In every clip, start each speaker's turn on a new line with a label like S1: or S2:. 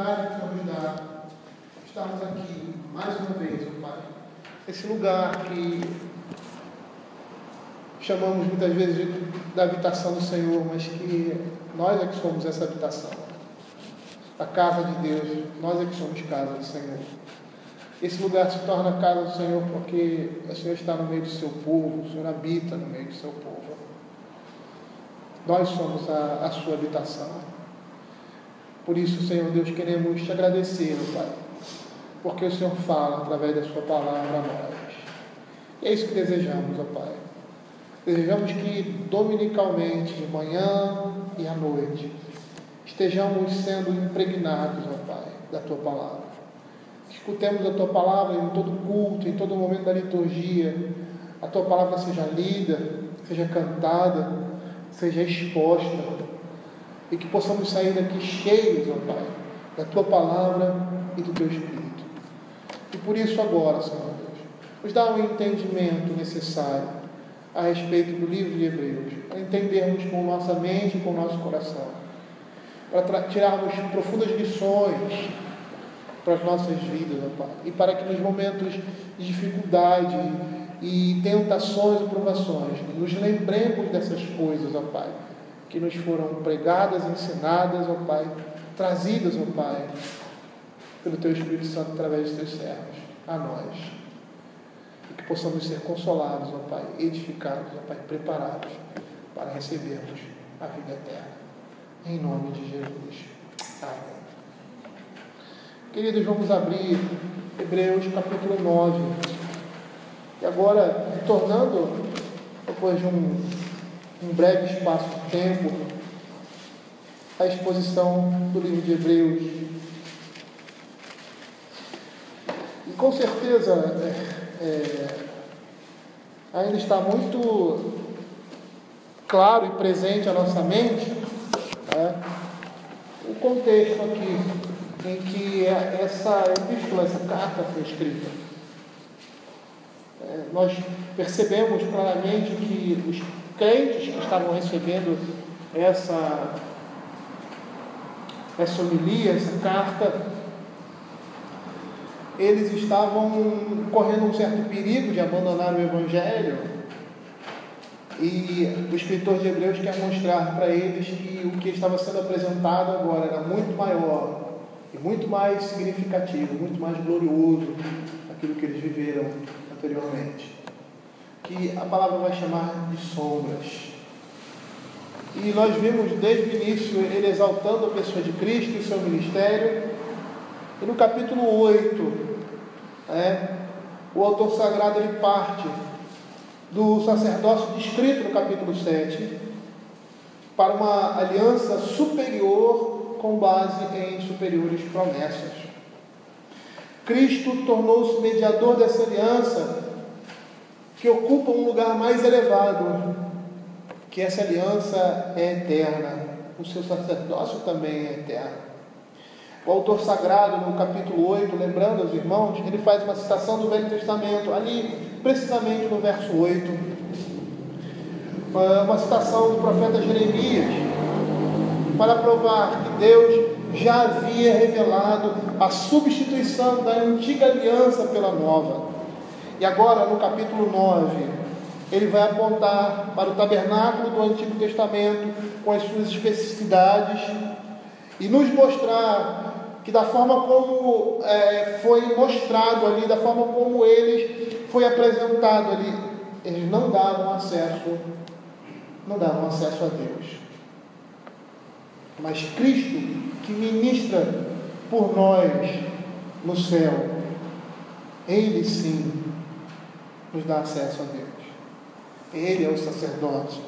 S1: oportunidade que o Senhor nos dá, estarmos aqui mais uma vez, ó Pai. Esse lugar que chamamos muitas vezes da habitação do Senhor, mas que nós é que somos essa habitação. A casa de Deus, nós é que somos casa do Senhor. Esse lugar se torna a casa do Senhor porque o Senhor está no meio do seu povo, o Senhor habita no meio do seu povo. Nós somos a sua habitação. Por isso, Senhor Deus, queremos te agradecer, Pai, porque o Senhor fala através da sua palavra a nós. E é isso que desejamos, ó Pai. Desejamos que dominicalmente, de manhã e à noite, estejamos sendo impregnados, ó Pai, da tua palavra. Que escutemos a tua palavra em todo culto, em todo momento da liturgia. A tua palavra seja lida, seja cantada, seja exposta. E que possamos sair daqui cheios, ó Pai, da tua palavra e do teu Espírito. E por isso agora, Senhor Deus, nos dá o entendimento necessário a respeito do livro de Hebreus, para entendermos com nossa mente e com o nosso coração, para tirarmos profundas lições para as nossas vidas, ó Pai, e para que nos momentos de dificuldade e tentações e provações, nos lembremos dessas coisas, ó Pai, que nos foram pregadas, ensinadas, ó Pai, trazidas, ó Pai, pelo Teu Espírito Santo através dos Teus servos, a nós. E que possamos ser consolados, ó Pai, edificados, ó Pai, preparados para recebermos a vida eterna. Em nome de Jesus. Amém. Queridos, vamos abrir Hebreus capítulo 9. E agora, retornando, depois de um breve espaço de tempo, a exposição do livro de Hebreus. E com certeza ainda está muito claro e presente à nossa mente, né, o contexto aqui em que essa epístola, essa carta foi escrita. Nós percebemos claramente que os crentes que estavam recebendo essa homilia, essa carta, eles estavam correndo um certo perigo de abandonar o Evangelho, e o escritor de Hebreus quer mostrar para eles que o que estava sendo apresentado agora era muito maior e muito mais significativo, muito mais glorioso daquilo que eles viveram anteriormente, que a palavra vai chamar de sombras. E nós vimos desde o início ele exaltando a pessoa de Cristo e o seu ministério. E no capítulo 8, o autor sagrado ele parte do sacerdócio descrito no capítulo 7 para uma aliança superior com base em superiores promessas. Cristo tornou-se mediador dessa aliança que ocupa um lugar mais elevado, que essa aliança é eterna, o seu sacerdócio também é eterno. O autor sagrado, no capítulo 8, lembrando aos irmãos, ele faz uma citação do Velho Testamento, ali precisamente no verso 8, uma citação do profeta Jeremias, para provar que Deus já havia revelado a substituição da antiga aliança pela nova. E agora, no capítulo 9, ele vai apontar para o tabernáculo do Antigo Testamento, com as suas especificidades, e nos mostrar que da forma como foi mostrado ali, da forma como eles foi apresentado ali, eles não davam acesso a Deus. Mas Cristo, que ministra por nós no céu, Ele sim nos dá acesso a Deus. Ele é o sacerdote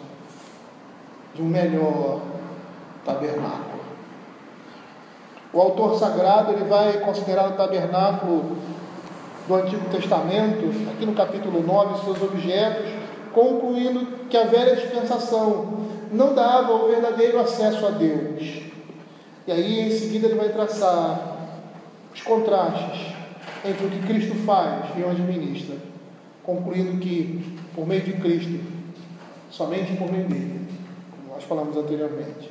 S1: de um melhor tabernáculo. O autor sagrado ele vai considerar o tabernáculo do Antigo Testamento, aqui no capítulo 9, seus objetos, concluindo que a velha dispensação não dava o verdadeiro acesso a Deus. E aí, em seguida, ele vai traçar os contrastes entre o que Cristo faz e onde ministra, concluindo que, por meio de Cristo, somente por meio dele, como nós falamos anteriormente,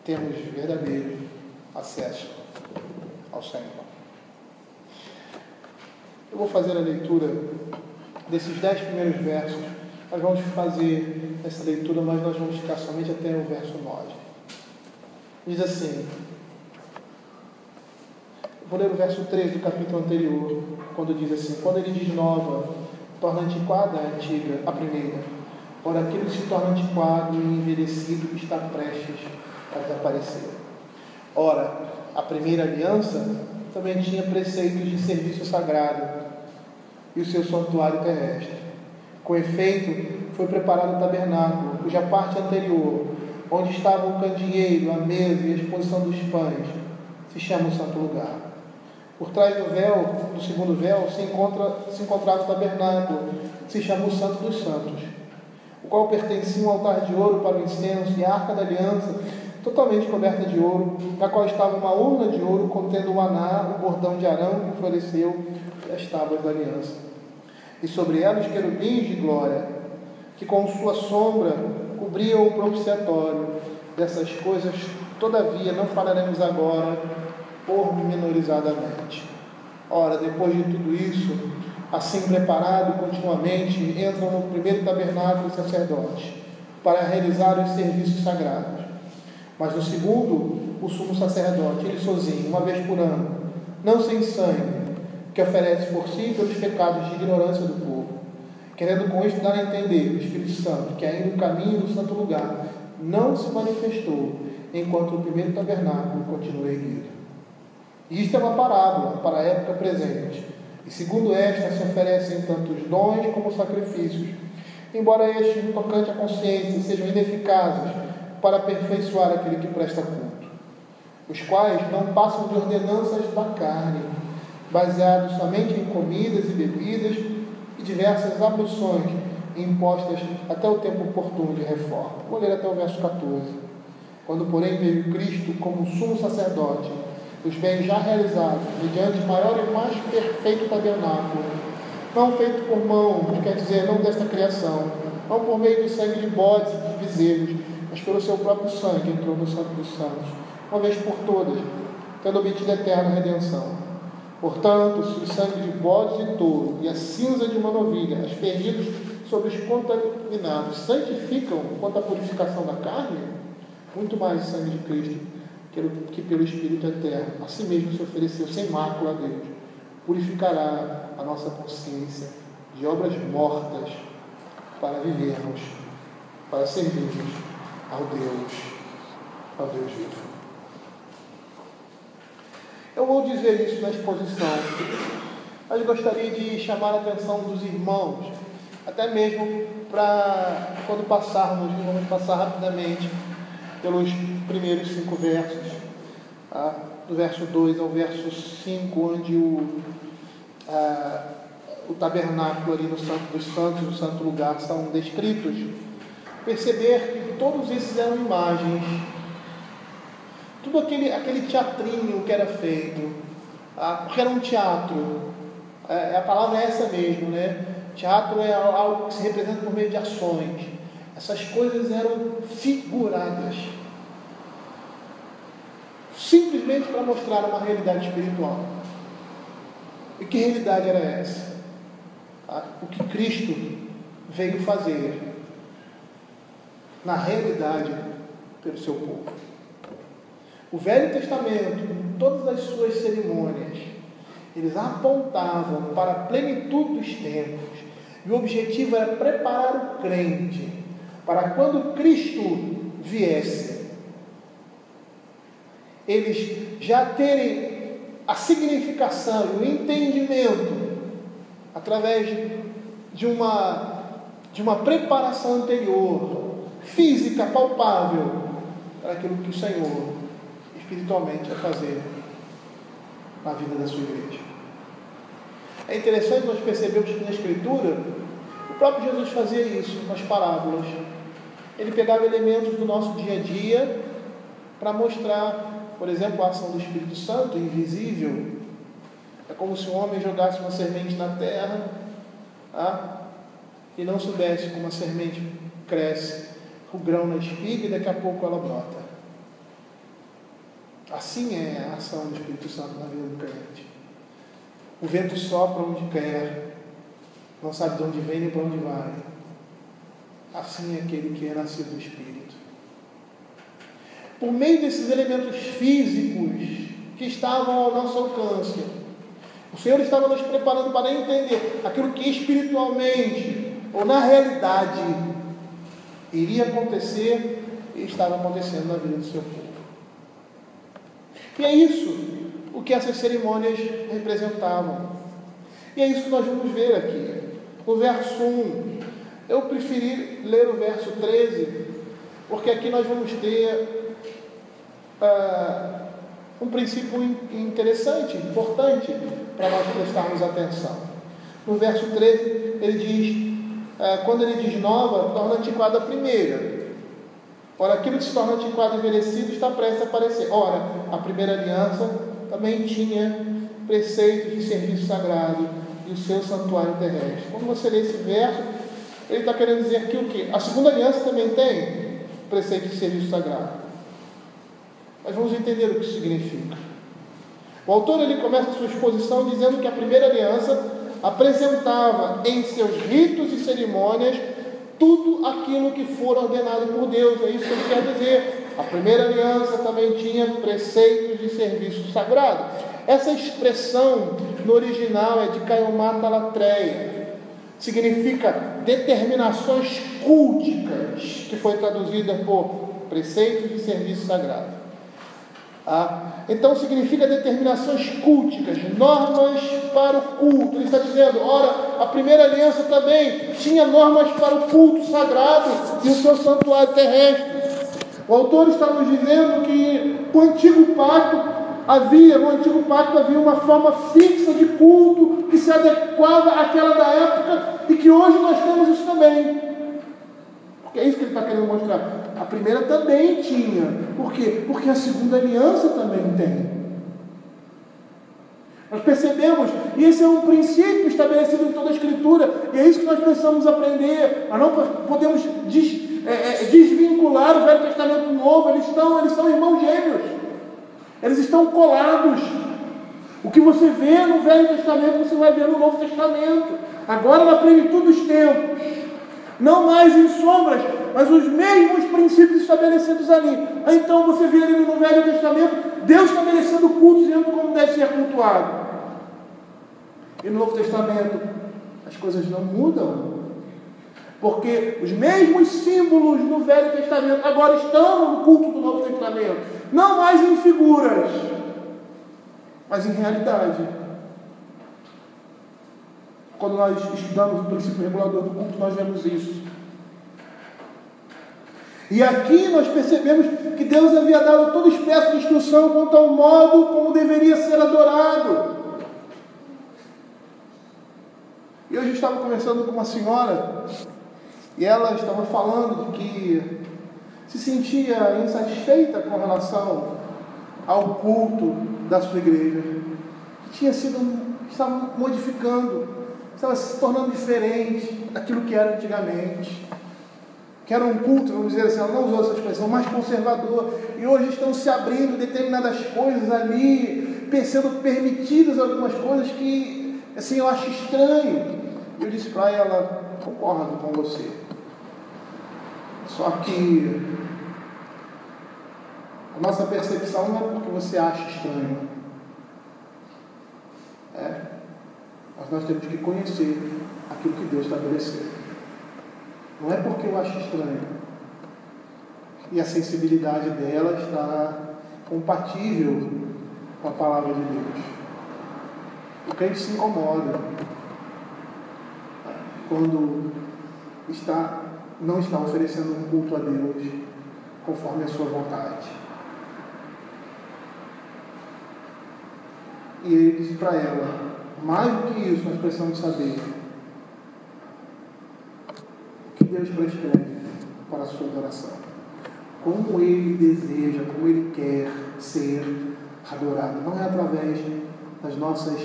S1: temos verdadeiro acesso ao Senhor. Eu vou fazer a leitura desses 10 primeiros versos. Nós vamos fazer essa leitura, mas nós vamos ficar somente até o verso 9. Diz assim, vou ler o verso 3 do capítulo anterior, quando diz assim: quando ele diz nova, torna antiquada a antiga, a primeira. Ora, aquilo que se torna antiquado e envelhecido está prestes a desaparecer. Ora, a primeira aliança também tinha preceitos de serviço sagrado e o seu santuário terrestre. Com efeito, foi preparado o tabernáculo, cuja parte anterior, onde estava o candeeiro, a mesa e a exposição dos pães, se chama o santo lugar. Por trás do véu, do segundo véu, se encontrava o tabernáculo, que se chama o Santo dos Santos, o qual pertencia um altar de ouro para o incenso e a arca da aliança, totalmente coberta de ouro, na qual estava uma urna de ouro contendo o maná, o bordão de Arão que floresceu e as tábuas da aliança. E sobre ela os querubins de glória, que com sua sombra cobriam o propiciatório. Dessas coisas, todavia, não falaremos agora, pormenorizadamente. Ora, depois de tudo isso, assim preparado continuamente, entram no primeiro tabernáculo os sacerdotes, para realizar os serviços sagrados. Mas no segundo, o sumo sacerdote, ele sozinho, uma vez por ano, não sem sangue, que oferece por si pelos pecados de ignorância do povo, querendo com isto dar a entender o Espírito Santo que ainda o caminho do santo lugar não se manifestou, enquanto o primeiro tabernáculo continua erguido. E isto é uma parábola para a época presente, e segundo esta se oferecem tanto os dons como os sacrifícios, embora estes, no tocante à consciência, sejam ineficazes para aperfeiçoar aquele que presta culto, os quais não passam de ordenanças da carne, baseados somente em comidas e bebidas e diversas abluções impostas até o tempo oportuno de reforma. Vou ler até o verso 14. Quando, porém, veio Cristo como sumo sacerdote, os bens já realizados, mediante maior e mais perfeito tabernáculo, não feito por mãos, quer dizer, não desta criação, não por meio do sangue de bodes e de bezerros, mas pelo seu próprio sangue, entrou no Santo dos Santos, uma vez por todas, tendo obtido a eterna redenção. Portanto, se o sangue de bodes e touro e a cinza de uma novilha, aspergidos sobre os contaminados, santificam quanto à purificação da carne, muito mais o sangue de Cristo, que pelo Espírito eterno, a si mesmo se ofereceu sem mácula a Deus, purificará a nossa consciência de obras mortas para vivermos, para servirmos ao Deus vivo. Eu vou dizer isso na exposição, mas gostaria de chamar a atenção dos irmãos, até mesmo para quando passarmos, vamos passar rapidamente pelos primeiros 5 versos, tá? Do verso 2 ao verso 5, onde o tabernáculo ali no Santo dos Santos, no Santo Lugar, são descritos. Perceber que todos esses eram imagens, tudo aquele teatrinho que era feito, porque era um teatro, a palavra é essa mesmo, né? Teatro é algo que se representa por meio de ações. Essas coisas eram figuradas, simplesmente para mostrar uma realidade espiritual. E que realidade era essa? O que Cristo veio fazer na realidade pelo seu povo. O Velho Testamento, com todas as suas cerimônias, eles apontavam para a plenitude dos tempos. E o objetivo era preparar o crente para quando Cristo viesse, eles já terem a significação e o entendimento através de uma preparação anterior, física, palpável, para aquilo que o Senhor espiritualmente vai fazer na vida da sua igreja. É interessante nós percebermos que na Escritura o próprio Jesus fazia isso com as parábolas. Ele pegava elementos do nosso dia a dia para mostrar, por exemplo, a ação do Espírito Santo, invisível. É como se um homem jogasse uma semente na terra, e não soubesse como a semente cresce, o grão na espiga, e daqui a pouco ela brota. Assim é a ação do Espírito Santo na vida do crente. O vento sopra onde quer, não sabe de onde vem nem para onde vai. Assim é aquele que é nascido do Espírito. Por meio desses elementos físicos que estavam ao nosso alcance, o Senhor estava nos preparando para entender aquilo que espiritualmente, ou na realidade, iria acontecer e estava acontecendo na vida do seu povo. E é isso o que essas cerimônias representavam. E é isso que nós vamos ver aqui. O verso 1. Eu preferi ler o verso 13, porque aqui nós vamos ter um princípio interessante, importante, para nós prestarmos atenção. No verso 13, ele diz, quando ele diz nova, torna antiquada a primeira. Ora, aquilo que se torna antiquado e envelhecido está prestes a aparecer. Ora, a primeira aliança também tinha preceitos de serviço sagrado e o seu santuário terrestre. Quando você lê esse verso, ele está querendo dizer que o quê? A segunda aliança também tem preceito de serviço sagrado. Mas vamos entender o que isso significa. O autor ele começa a sua exposição dizendo que a primeira aliança apresentava em seus ritos e cerimônias tudo aquilo que for ordenado por Deus. É isso que ele quer dizer. A primeira aliança também tinha preceitos de serviço sagrado. Essa expressão no original é de Kaiomata Latreia. Significa determinações culticas, que foi traduzida por preceitos de serviço sagrado. Então significa determinações culticas, normas para o culto. Ele está dizendo, ora, a primeira aliança também tinha normas para o culto sagrado e o seu santuário terrestre. O autor está nos dizendo que no antigo pacto havia uma forma fixa de culto que se adequava àquela da época e que hoje nós temos isso também. Porque é isso que ele está querendo mostrar. A primeira também tinha. Por quê? Porque a segunda aliança também tem. Nós percebemos, e esse é um princípio estabelecido em toda a Escritura, e é isso que nós precisamos aprender. Nós não podemos desvincular o Velho Testamento do Novo. Eles são irmãos gêmeos. Eles estão colados. O que você vê no Velho Testamento, você vai ver no Novo Testamento. Agora na plenitude dos tempos. Não mais em sombras, mas os mesmos princípios estabelecidos ali. Então você vê ali no Velho Testamento, Deus estabelecendo o culto, dizendo como deve ser cultuado. E no Novo Testamento, as coisas não mudam. Porque os mesmos símbolos no Velho Testamento agora estão no culto do Novo Testamento. Não mais em figuras, mas em realidade. Quando nós estudamos o princípio regulador do culto, nós vemos isso. E aqui nós percebemos que Deus havia dado toda espécie de instrução quanto ao modo como deveria ser adorado. E hoje eu estava conversando com uma senhora, e ela estava falando de que se sentia insatisfeita com relação ao culto da sua igreja. Que estava modificando, estava se tornando diferente daquilo que era antigamente. Que era um culto, vamos dizer assim, ela não usou essa expressão, mais conservador. E hoje estão se abrindo determinadas coisas ali, sendo permitidas algumas coisas que, assim, eu acho estranho. E eu disse para ela, concordo com você. Só que a nossa percepção não é porque você acha estranho. Mas nós temos que conhecer aquilo que Deus estabeleceu. Não é porque eu acho estranho. E a sensibilidade dela está compatível com a palavra de Deus. O crente se incomoda quando não está oferecendo um culto a Deus conforme a sua vontade. E ele disse para ela, mais do que isso, nós precisamos saber o que Deus prescreve para a sua adoração. Como Ele deseja, como Ele quer ser adorado. Não é através das nossas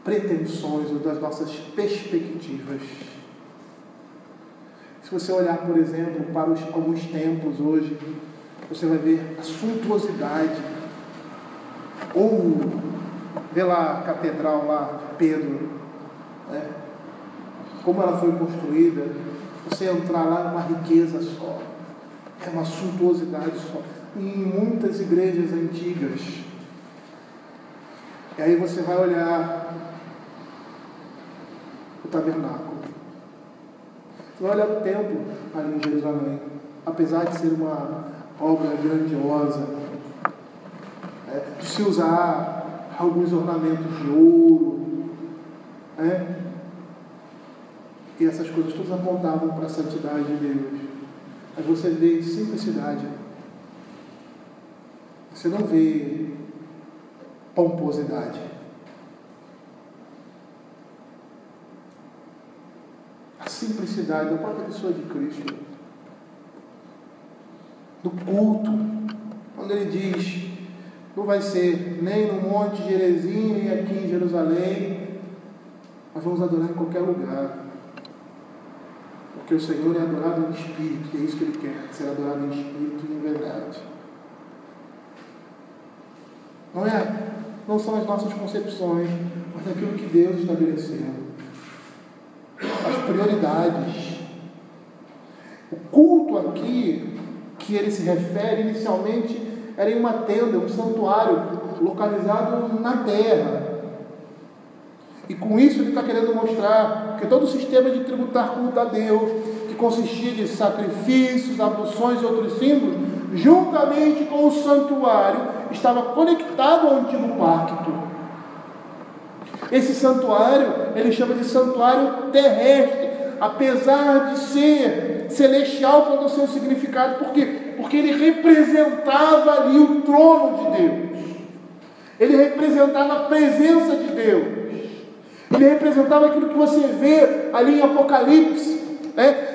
S1: pretensões ou das nossas perspectivas. Se você olhar, por exemplo, para alguns templos hoje, você vai ver a suntuosidade Ou vê lá a catedral lá, Pedro, né? Como ela foi construída. Você entrar lá é uma riqueza só, é uma suntuosidade só. Em muitas igrejas antigas. E aí você vai olhar o tabernáculo. Você vai olhar o templo ali em Jerusalém. Apesar de ser uma obra grandiosa, de se usar alguns ornamentos de ouro, e essas coisas todas apontavam para a santidade de Deus. Mas você vê simplicidade. Você não vê pomposidade. A simplicidade da própria pessoa de Cristo. Do culto. Quando ele diz, não vai ser nem no Monte Gerizim, nem aqui em Jerusalém. Nós vamos adorar em qualquer lugar. Porque o Senhor é adorado em espírito, e é isso que Ele quer, ser adorado em espírito e em verdade. Não são as nossas concepções, mas aquilo que Deus estabeleceu. As prioridades. O culto aqui, que ele se refere inicialmente, era em uma tenda, um santuário, localizado na terra. E com isso ele está querendo mostrar que todo o sistema de tributar culto a Deus, que consistia de sacrifícios, abluções e outros símbolos, juntamente com o santuário, estava conectado ao antigo pacto. Esse santuário, ele chama de santuário terrestre, apesar de ser celestial quanto ao seu significado. Por quê? Porque ele representava ali o trono de Deus. Ele representava a presença de Deus. Ele representava aquilo que você vê ali em Apocalipse,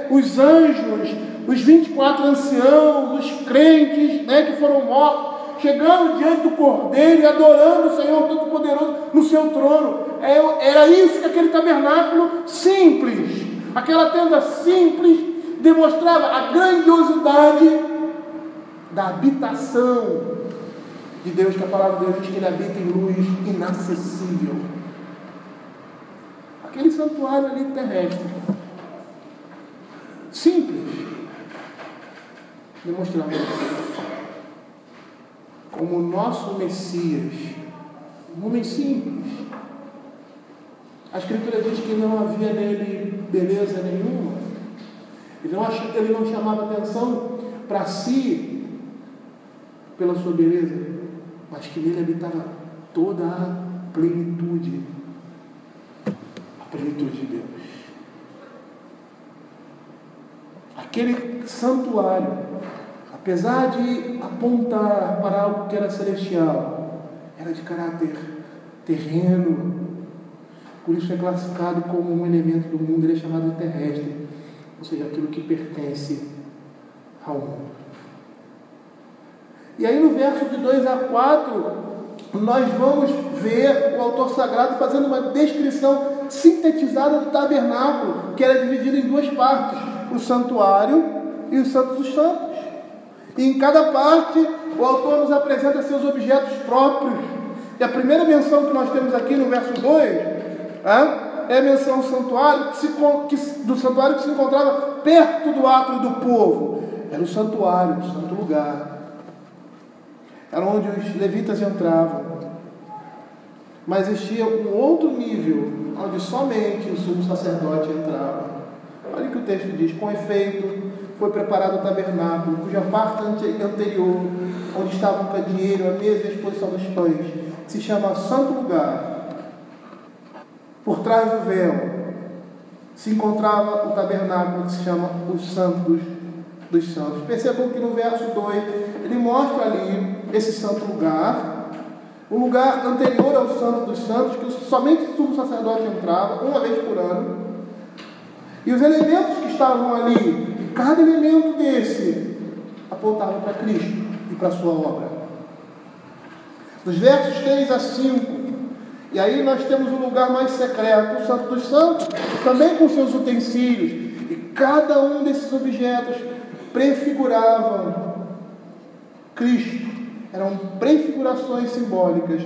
S1: os anjos, os 24 anciãos, os crentes, que foram mortos, chegando diante do Cordeiro e adorando o Senhor Todo-Poderoso no seu trono. Era isso que aquele tabernáculo simples, aquela tenda simples, demonstrava a grandiosidade da habitação de Deus, que a palavra de Deus diz que Ele habita em luz inacessível. Aquele santuário ali terrestre, simples, demonstrava como o nosso Messias, um homem simples. A Escritura diz que não havia nele beleza nenhuma. Ele não chamava atenção para si pela sua beleza, mas que nele habitava toda a plenitude. A plenitude de Deus. Aquele santuário, apesar de apontar para algo que era celestial, era de caráter terreno. Por isso é classificado como um elemento do mundo. Ele é chamado de terrestre, ou seja, aquilo que pertence ao mundo. E aí no verso de 2 a 4, nós vamos ver o autor sagrado fazendo uma descrição sintetizada do tabernáculo, que era dividido em duas partes, o santuário e os santos dos santos. E em cada parte, o autor nos apresenta seus objetos próprios. E a primeira menção que nós temos aqui no verso 2, é a menção do santuário que se encontrava perto do átrio do povo. Era o santuário, o santo lugar. Era onde os levitas entravam. Mas existia um outro nível, onde somente o sumo sacerdote entrava. Olha o que o texto diz: com efeito, foi preparado o tabernáculo, cuja parte anterior, onde estava o candeeiro, a mesa e a exposição dos pães, se chama Santo Lugar. Por trás do véu se encontrava o tabernáculo, que se chama o Santo dos Santos. Percebam que no verso 2 ele mostra ali esse santo lugar, o lugar anterior ao Santo dos Santos, que somente o sumo sacerdote entrava uma vez por ano. E os elementos que estavam ali, cada elemento desse apontava para Cristo e para a sua obra. Dos versos 3 a 5, e aí nós temos o lugar mais secreto, o Santo dos Santos, também com seus utensílios. E cada um desses objetos prefiguravam Cristo eram prefigurações simbólicas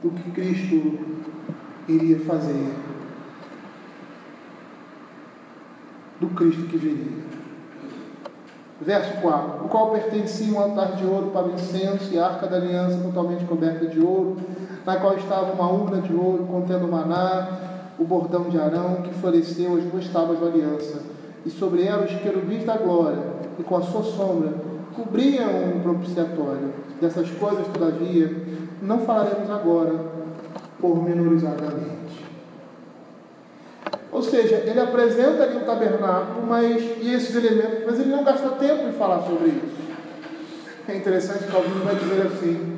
S1: do que Cristo iria fazer, do Cristo que viria. Verso 4: o qual pertencia um altar de ouro para o incenso e a arca da aliança totalmente coberta de ouro, na qual estava uma urna de ouro contendo maná, o bordão de Arão, que floresceu as 2 tábuas da aliança, e sobre ela os querubins da glória, e com a sua sombra cobriam o propiciatório. Dessas coisas, todavia, não falaremos agora, pormenorizadamente. Ou seja, ele apresenta ali o tabernáculo e esses elementos, mas ele não gasta tempo em falar sobre isso. É interessante que alguém vai dizer assim: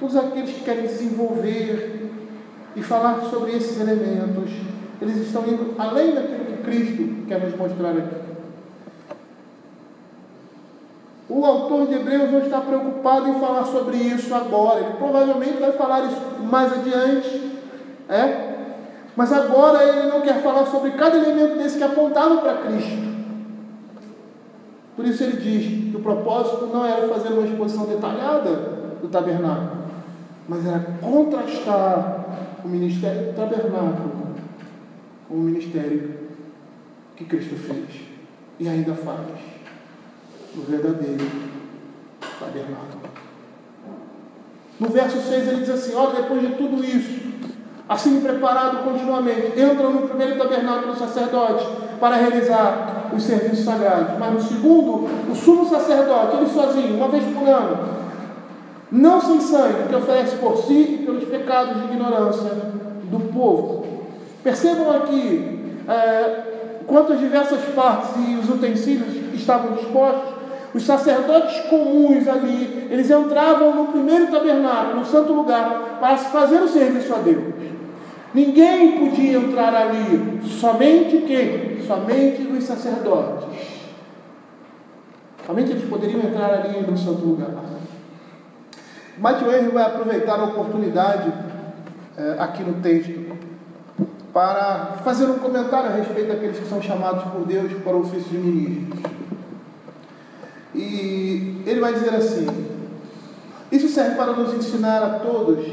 S1: todos aqueles que querem desenvolver e falar sobre esses elementos, eles estão indo além daquilo que Cristo quer nos mostrar aqui. O autor de Hebreus não está preocupado em falar sobre isso agora. Ele provavelmente vai falar isso mais adiante, mas agora ele não quer falar sobre cada elemento desse que apontava para Cristo. Por isso ele diz que o propósito não era fazer uma exposição detalhada do tabernáculo, mas era contrastar o ministério do tabernáculo com o ministério que Cristo fez e ainda faz no verdadeiro tabernáculo. No verso 6 ele diz assim: olha, depois de tudo isso, assim preparado continuamente, entram no primeiro tabernáculo do sacerdote para realizar os serviços sagrados, mas no segundo, o sumo sacerdote, ele sozinho, uma vez por ano, não sem sangue, que oferece por si e pelos pecados de ignorância do povo. Percebam aqui quanto as diversas partes e os utensílios estavam dispostos. Os sacerdotes comuns ali, eles entravam no primeiro tabernáculo, no santo lugar, para fazer o serviço a Deus. Ninguém podia entrar ali, somente quem? Somente os sacerdotes. Somente eles poderiam entrar ali no santo lugar. Matthew Henry vai aproveitar a oportunidade aqui no texto para fazer um comentário a respeito daqueles que são chamados por Deus para o ofício de ministros. E ele vai dizer assim: isso serve para nos ensinar a todos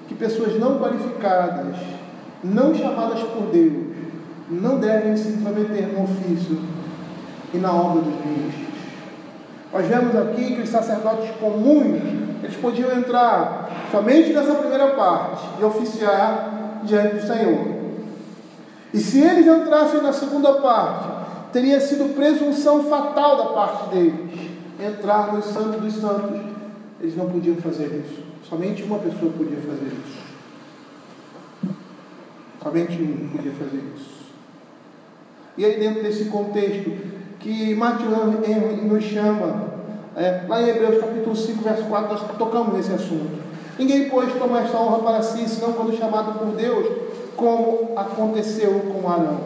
S1: que pessoas não qualificadas, não chamadas por Deus, não devem se intrometer no ofício e na obra dos ministros. Nós vemos aqui que os sacerdotes comuns, eles podiam entrar somente nessa primeira parte e oficiar diante do Senhor. E se eles entrassem na segunda parte, teria sido presunção fatal da parte deles entrar no Santo dos Santos. Eles não podiam fazer isso. Somente uma pessoa podia fazer isso. Somente um podia fazer isso. E aí, dentro desse contexto que Matthew Henry nos chama, lá em Hebreus capítulo 5, verso 4, nós tocamos nesse assunto. Ninguém, pois, toma esta honra para si, senão quando chamado por Deus, como aconteceu com Arão.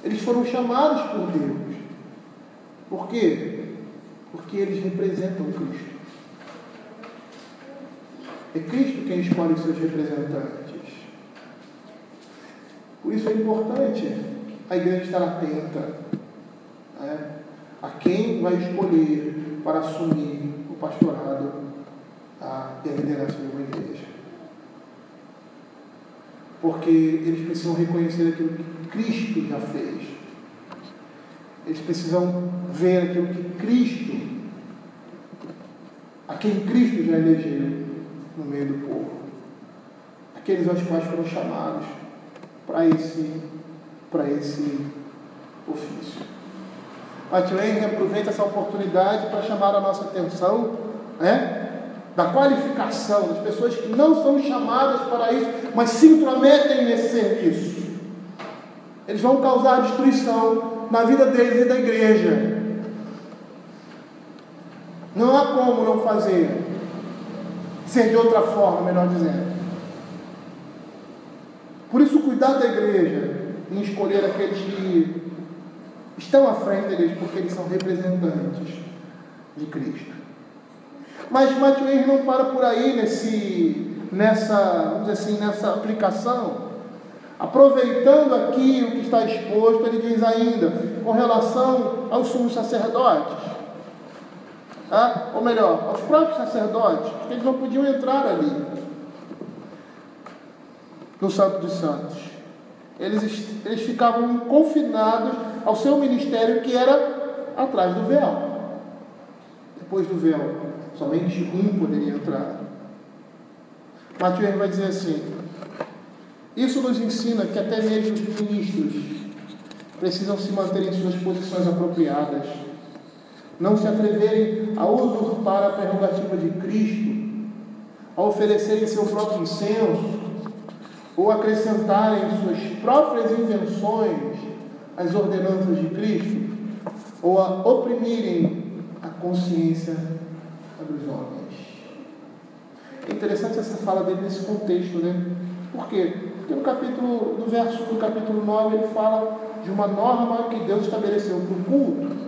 S1: Eles foram chamados por Deus. Por quê? Porque eles representam Cristo. É Cristo quem escolhe os seus representantes. Por isso é importante a igreja estar atenta a quem vai escolher para assumir o pastorado e a liderança de uma igreja. Porque eles precisam reconhecer aquilo que Cristo já fez. Eles precisam ver aquilo que Cristo, a quem Cristo já elegeu no meio do povo. Aqueles aos quais foram chamados para esse ofício. Matthew Henry aproveita essa oportunidade para chamar a nossa atenção, da qualificação das pessoas que não são chamadas para isso, mas se intrometem nesse serviço. Eles vão causar destruição na vida deles e da igreja. Não há como não fazer. Ser de outra forma, melhor dizendo. Por isso, cuidar da igreja em escolher aqueles que estão à frente da igreja, porque eles são representantes de Cristo. Mas Matthew Henry não para por aí nessa aplicação. Aproveitando aqui o que está exposto, ele diz ainda, com relação aos sumos sacerdotes. ou melhor, aos próprios sacerdotes, porque eles não podiam entrar ali no Santo dos Santos. Eles ficavam confinados ao seu ministério, que era atrás do véu. Depois do véu, somente um poderia entrar. Mateus vai dizer assim: isso nos ensina que até mesmo os ministros precisam se manter em suas posições apropriadas, não se atreverem a usurpar a prerrogativa de Cristo, a oferecerem seu próprio incenso, ou acrescentarem suas próprias invenções às ordenanças de Cristo, ou a oprimirem a consciência dos homens. É interessante essa fala dele nesse contexto, né? Por quê? Porque no verso do capítulo 9, ele fala de uma norma que Deus estabeleceu para o culto.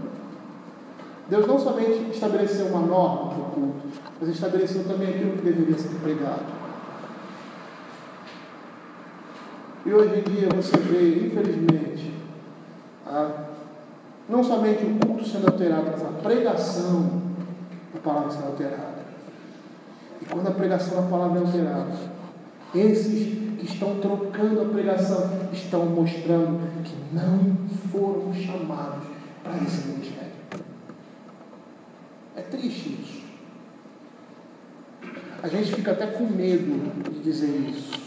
S1: Deus não somente estabeleceu uma norma para o culto, mas estabeleceu também aquilo que deveria ser pregado. E hoje em dia você vê, infelizmente, não somente o culto sendo alterado, mas a pregação da palavra sendo alterada. E quando a pregação da palavra é alterada, esses que estão trocando a pregação estão mostrando que não foram chamados para esse ministério. É triste isso. A gente fica até com medo de dizer isso.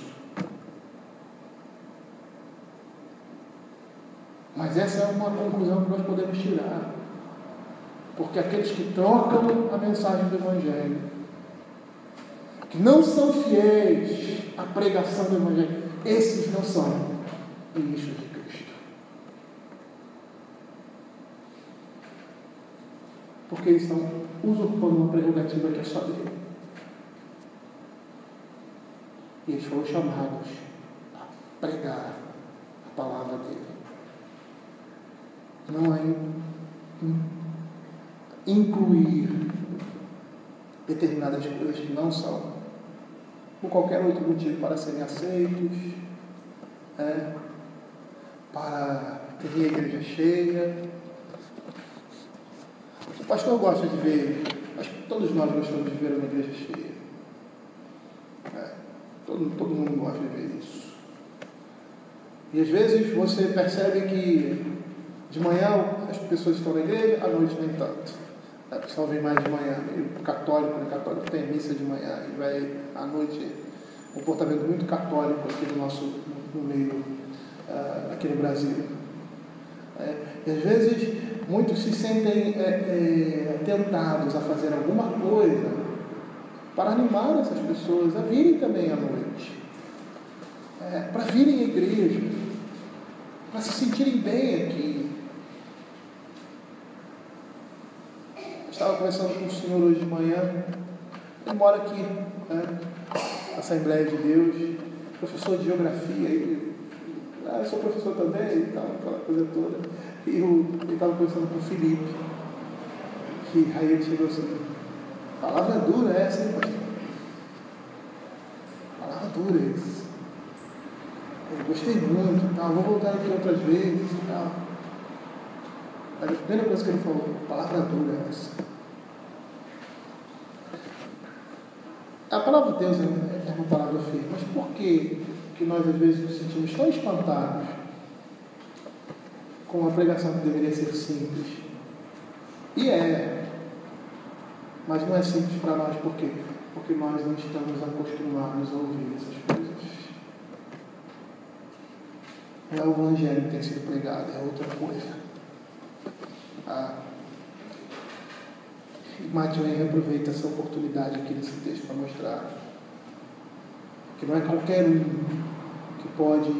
S1: Mas essa é uma conclusão que nós podemos tirar. Porque aqueles que trocam a mensagem do Evangelho, que não são fiéis à pregação do Evangelho, esses não são ministros de Cristo. Porque eles estão usurpando uma prerrogativa que é só dele. E eles foram chamados a pregar a palavra dele. Não é incluir determinadas coisas que não são, por qualquer outro motivo, para serem aceitos, para ter a igreja cheia. O pastor gosta de ver, acho que todos nós gostamos de ver uma igreja cheia. Todo mundo gosta de ver isso. E às vezes você percebe que de manhã as pessoas estão na igreja, à noite nem tanto. O pessoal vem mais de manhã, meio católico, né? Católico tem missa de manhã e vai à noite. Um comportamento muito católico aqui no meio, aqui no Brasil. E às vezes muitos se sentem tentados a fazer alguma coisa para animar essas pessoas a virem também à noite, para virem à igreja, para se sentirem bem aqui. Estava conversando com o senhor hoje de manhã, ele mora aqui, Assembleia de Deus, professor de geografia, eu sou professor também e tal, aquela coisa toda. E ele estava conversando com o Felipe, que aí ele chegou assim: palavra dura essa, hein, pastor? Palavra dura essa. Eu gostei muito, tal, vou voltar aqui outras vezes e tal. Mas a primeira coisa que ele falou: palavra dura essa. A palavra de Deus é uma palavra firme, mas por que nós às vezes nos sentimos tão espantados com uma pregação que deveria ser simples? E mas não é simples para nós, por quê? Porque nós não estamos acostumados a ouvir essas coisas. Não é o Evangelho que tem sido pregado, é outra coisa. Mateus aproveita essa oportunidade aqui nesse texto para mostrar que não é qualquer um que pode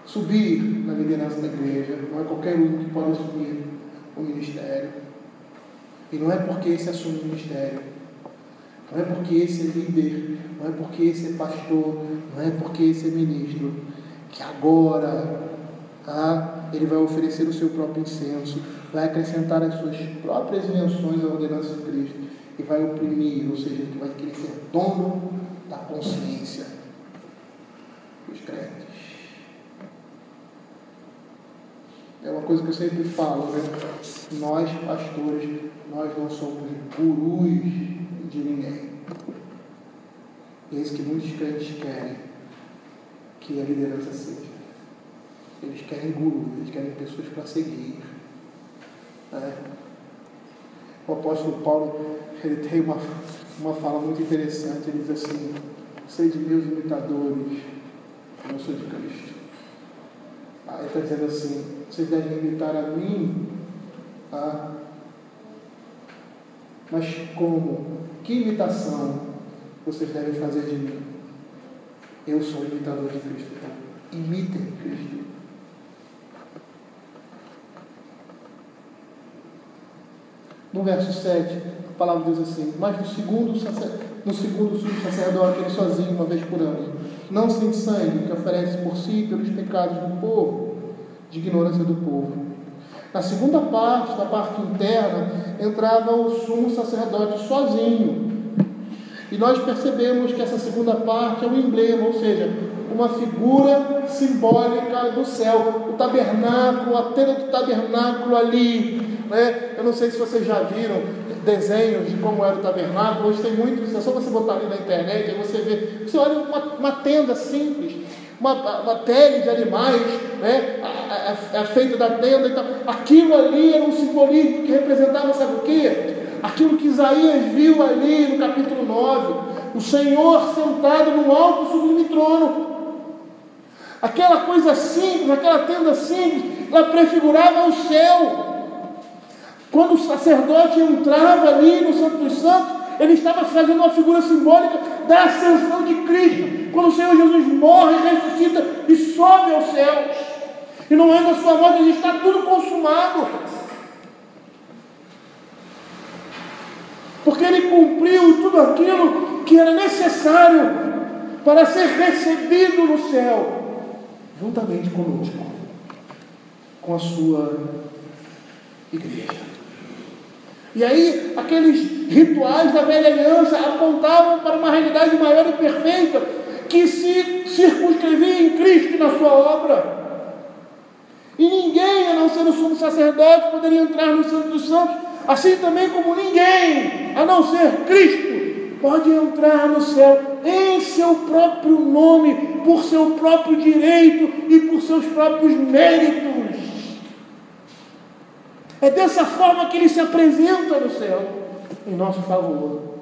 S1: subir na liderança da igreja, não é qualquer um que pode assumir o ministério. E não é porque esse assume o ministério, não é porque esse é líder, não é porque esse é pastor, não é porque esse é ministro, que agora ele vai oferecer o seu próprio incenso, vai acrescentar as suas próprias invenções à ordenança de Cristo e vai oprimir, ou seja, que vai querer ser dono da consciência dos crentes. É uma coisa que eu sempre falo, né? Nós, pastores, nós não somos gurus de ninguém. E é isso que muitos crentes querem que a liderança seja. Eles querem gurus, eles querem pessoas para seguir. O apóstolo Paulo, ele tem uma fala muito interessante. Ele diz assim: sede meus imitadores, eu sou de Cristo. Ele está dizendo assim: vocês devem imitar a mim, mas como? Que imitação vocês devem fazer de mim? Eu sou imitador de Cristo. Então, imitem Cristo. No verso 7, a palavra diz assim: mas no segundo sumo sacerdote, ele sozinho, uma vez por ano, não sem sangue, que oferece por si pelos pecados do povo, de ignorância do povo. Na segunda parte, da parte interna, entrava o sumo sacerdote sozinho. E nós percebemos que essa segunda parte é um emblema, ou seja, uma figura simbólica do céu. O tabernáculo, a tenda do tabernáculo ali, né? Eu não sei se vocês já viram desenhos de como era o tabernáculo. Hoje tem muito isso, é só você botar ali na internet, aí você vê. Você olha uma tenda simples, uma tele de animais, né? É feita da tenda e tal. Aquilo ali era um simbolismo que representava, sabe o quê? Aquilo que Isaías viu ali no capítulo 9, o Senhor sentado num alto e sublime trono. Aquela coisa simples, aquela tenda simples, ela prefigurava o céu. Quando o sacerdote entrava ali no Santo dos Santos, ele estava fazendo uma figura simbólica da ascensão de Cristo. Quando o Senhor Jesus morre, ressuscita e sobe aos céus. E no momento da sua morte, ele está tudo consumado. Porque ele cumpriu tudo aquilo que era necessário para ser recebido no céu, juntamente conosco, com a sua igreja. E aí, aqueles rituais da velha aliança apontavam para uma realidade maior e perfeita, que se circunscrevia em Cristo e na sua obra. E ninguém, a não ser o sumo sacerdote, poderia entrar no Santo dos Santos, assim também como ninguém, a não ser Cristo, pode entrar no céu em seu próprio nome, por seu próprio direito e por seus próprios méritos. É dessa forma que ele se apresenta no céu, em nosso favor.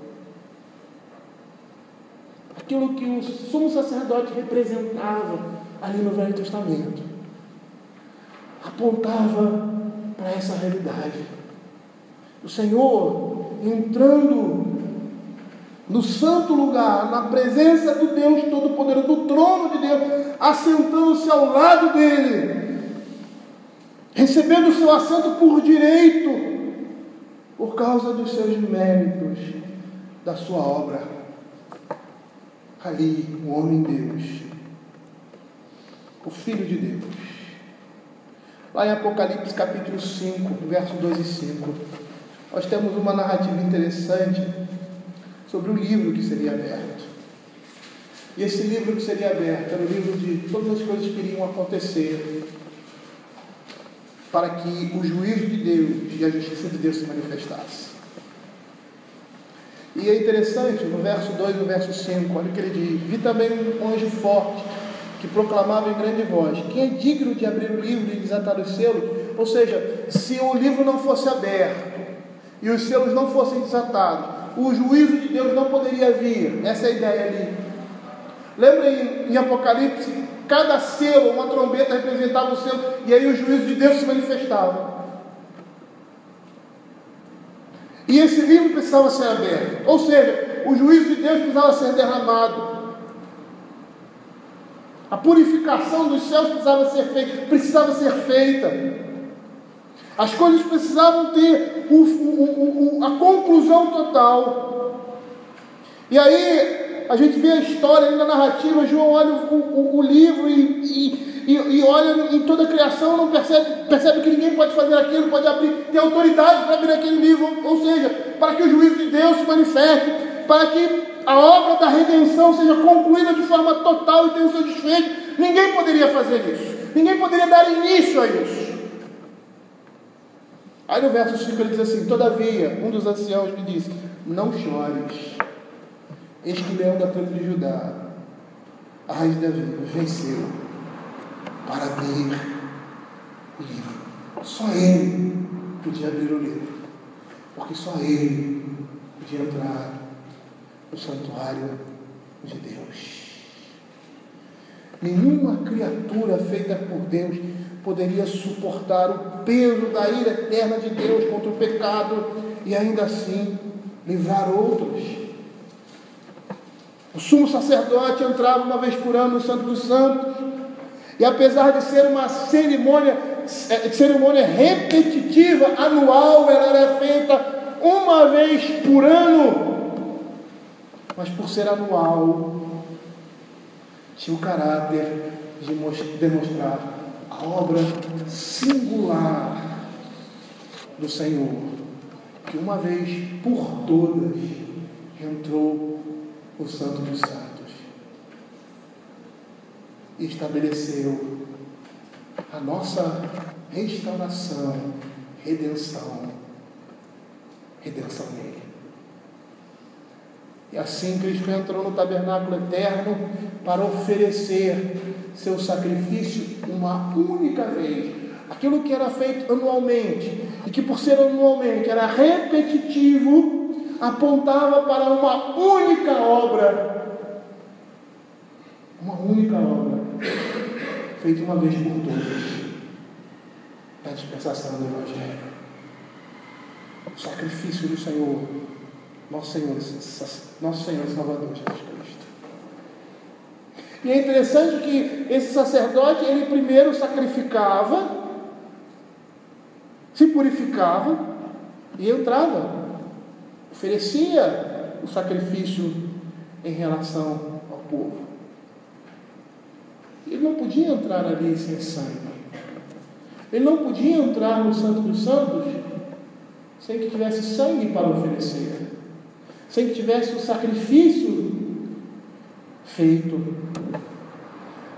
S1: Aquilo que o sumo sacerdote representava ali no Velho Testamento, apontava para essa realidade. O Senhor entrando no santo lugar, na presença do Deus Todo-Poderoso, do trono de Deus, assentando-se ao lado dele, recebendo o seu assento por direito, por causa dos seus méritos, da sua obra. Ali, o homem Deus, o Filho de Deus. Lá em Apocalipse capítulo 5, versos 2 e 5, nós temos uma narrativa interessante sobre o livro que seria aberto. E esse livro que seria aberto era o livro de todas as coisas que iriam acontecer para que o juízo de Deus e a justiça de Deus se manifestasse. E é interessante, no verso 2 e no verso 5, olha o que ele diz: vi também um anjo forte, que proclamava em grande voz: quem é digno de abrir o livro e desatar os selos? Ou seja, se o livro não fosse aberto e os selos não fossem desatados, o juízo de Deus não poderia vir. Essa é a ideia ali. Lembra em Apocalipse, cada selo, uma trombeta representava o selo, e aí o juízo de Deus se manifestava. E esse livro precisava ser aberto, ou seja, o juízo de Deus precisava ser derramado. A purificação dos céus precisava ser feita. As coisas precisavam ter a conclusão total. E aí a gente vê a história ali na narrativa. João olha o livro e olha em toda a criação, não percebe que ninguém pode fazer aquilo, pode abrir, tem autoridade para abrir aquele livro, ou seja, para que o juízo de Deus se manifeste, para que a obra da redenção seja concluída de forma total e tenha o seu desfecho. Ninguém poderia fazer isso, ninguém poderia dar início a isso. Aí no verso 5 ele diz assim: todavia, um dos anciãos me disse: não chores, eis que o leão da tribo de Judá, a raiz de Davi, venceu para abrir o livro. Só ele podia abrir o livro, porque só ele podia entrar no santuário de Deus. Nenhuma criatura feita por Deus poderia suportar o peso da ira eterna de Deus contra o pecado e ainda assim livrar outros. O sumo sacerdote entrava uma vez por ano no Santo dos Santos, e apesar de ser uma cerimônia repetitiva, anual, ela era feita uma vez por ano, mas por ser anual, tinha o caráter de demonstrar a obra singular do Senhor, que uma vez por todas entrou no Santo dos Santos e estabeleceu a nossa restauração, redenção nele. E assim Cristo entrou no tabernáculo eterno para oferecer seu sacrifício uma única vez. Aquilo que era feito anualmente, e que por ser anualmente era repetitivo, apontava para uma única obra. Uma única obra, feita uma vez por todas, a dispensação do Evangelho. O sacrifício do Senhor, nosso Senhor e Salvador Jesus Cristo. E é interessante que esse sacerdote, ele primeiro sacrificava, se purificava e entrava, oferecia o sacrifício em relação ao povo. Ele não podia entrar ali sem sangue. Ele não podia entrar no Santo dos Santos sem que tivesse sangue para oferecer, sem que tivesse o sacrifício feito.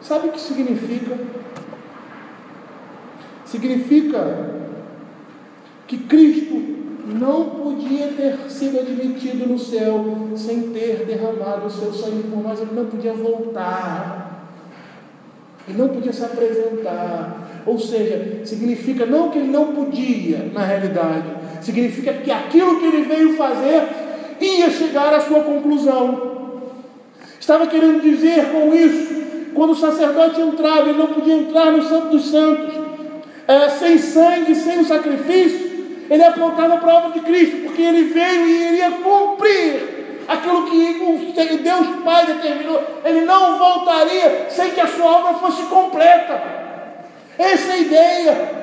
S1: Sabe o que significa? Significa que Cristo não podia ter sido admitido no céu sem ter derramado o seu sangue por nós. Ele não podia voltar, ele não podia se apresentar. Ou seja, significa não que ele não podia, na realidade, significa que aquilo que ele veio fazer ia chegar à sua conclusão. Estava querendo dizer com isso, quando o sacerdote entrava, ele não podia entrar no Santo dos Santos sem sangue, sem o sacrifício. Ele apontava para a obra de Cristo, porque ele veio e iria cumprir aquilo que Deus Pai determinou. Ele não voltaria sem que a sua obra fosse completa. Essa é a ideia.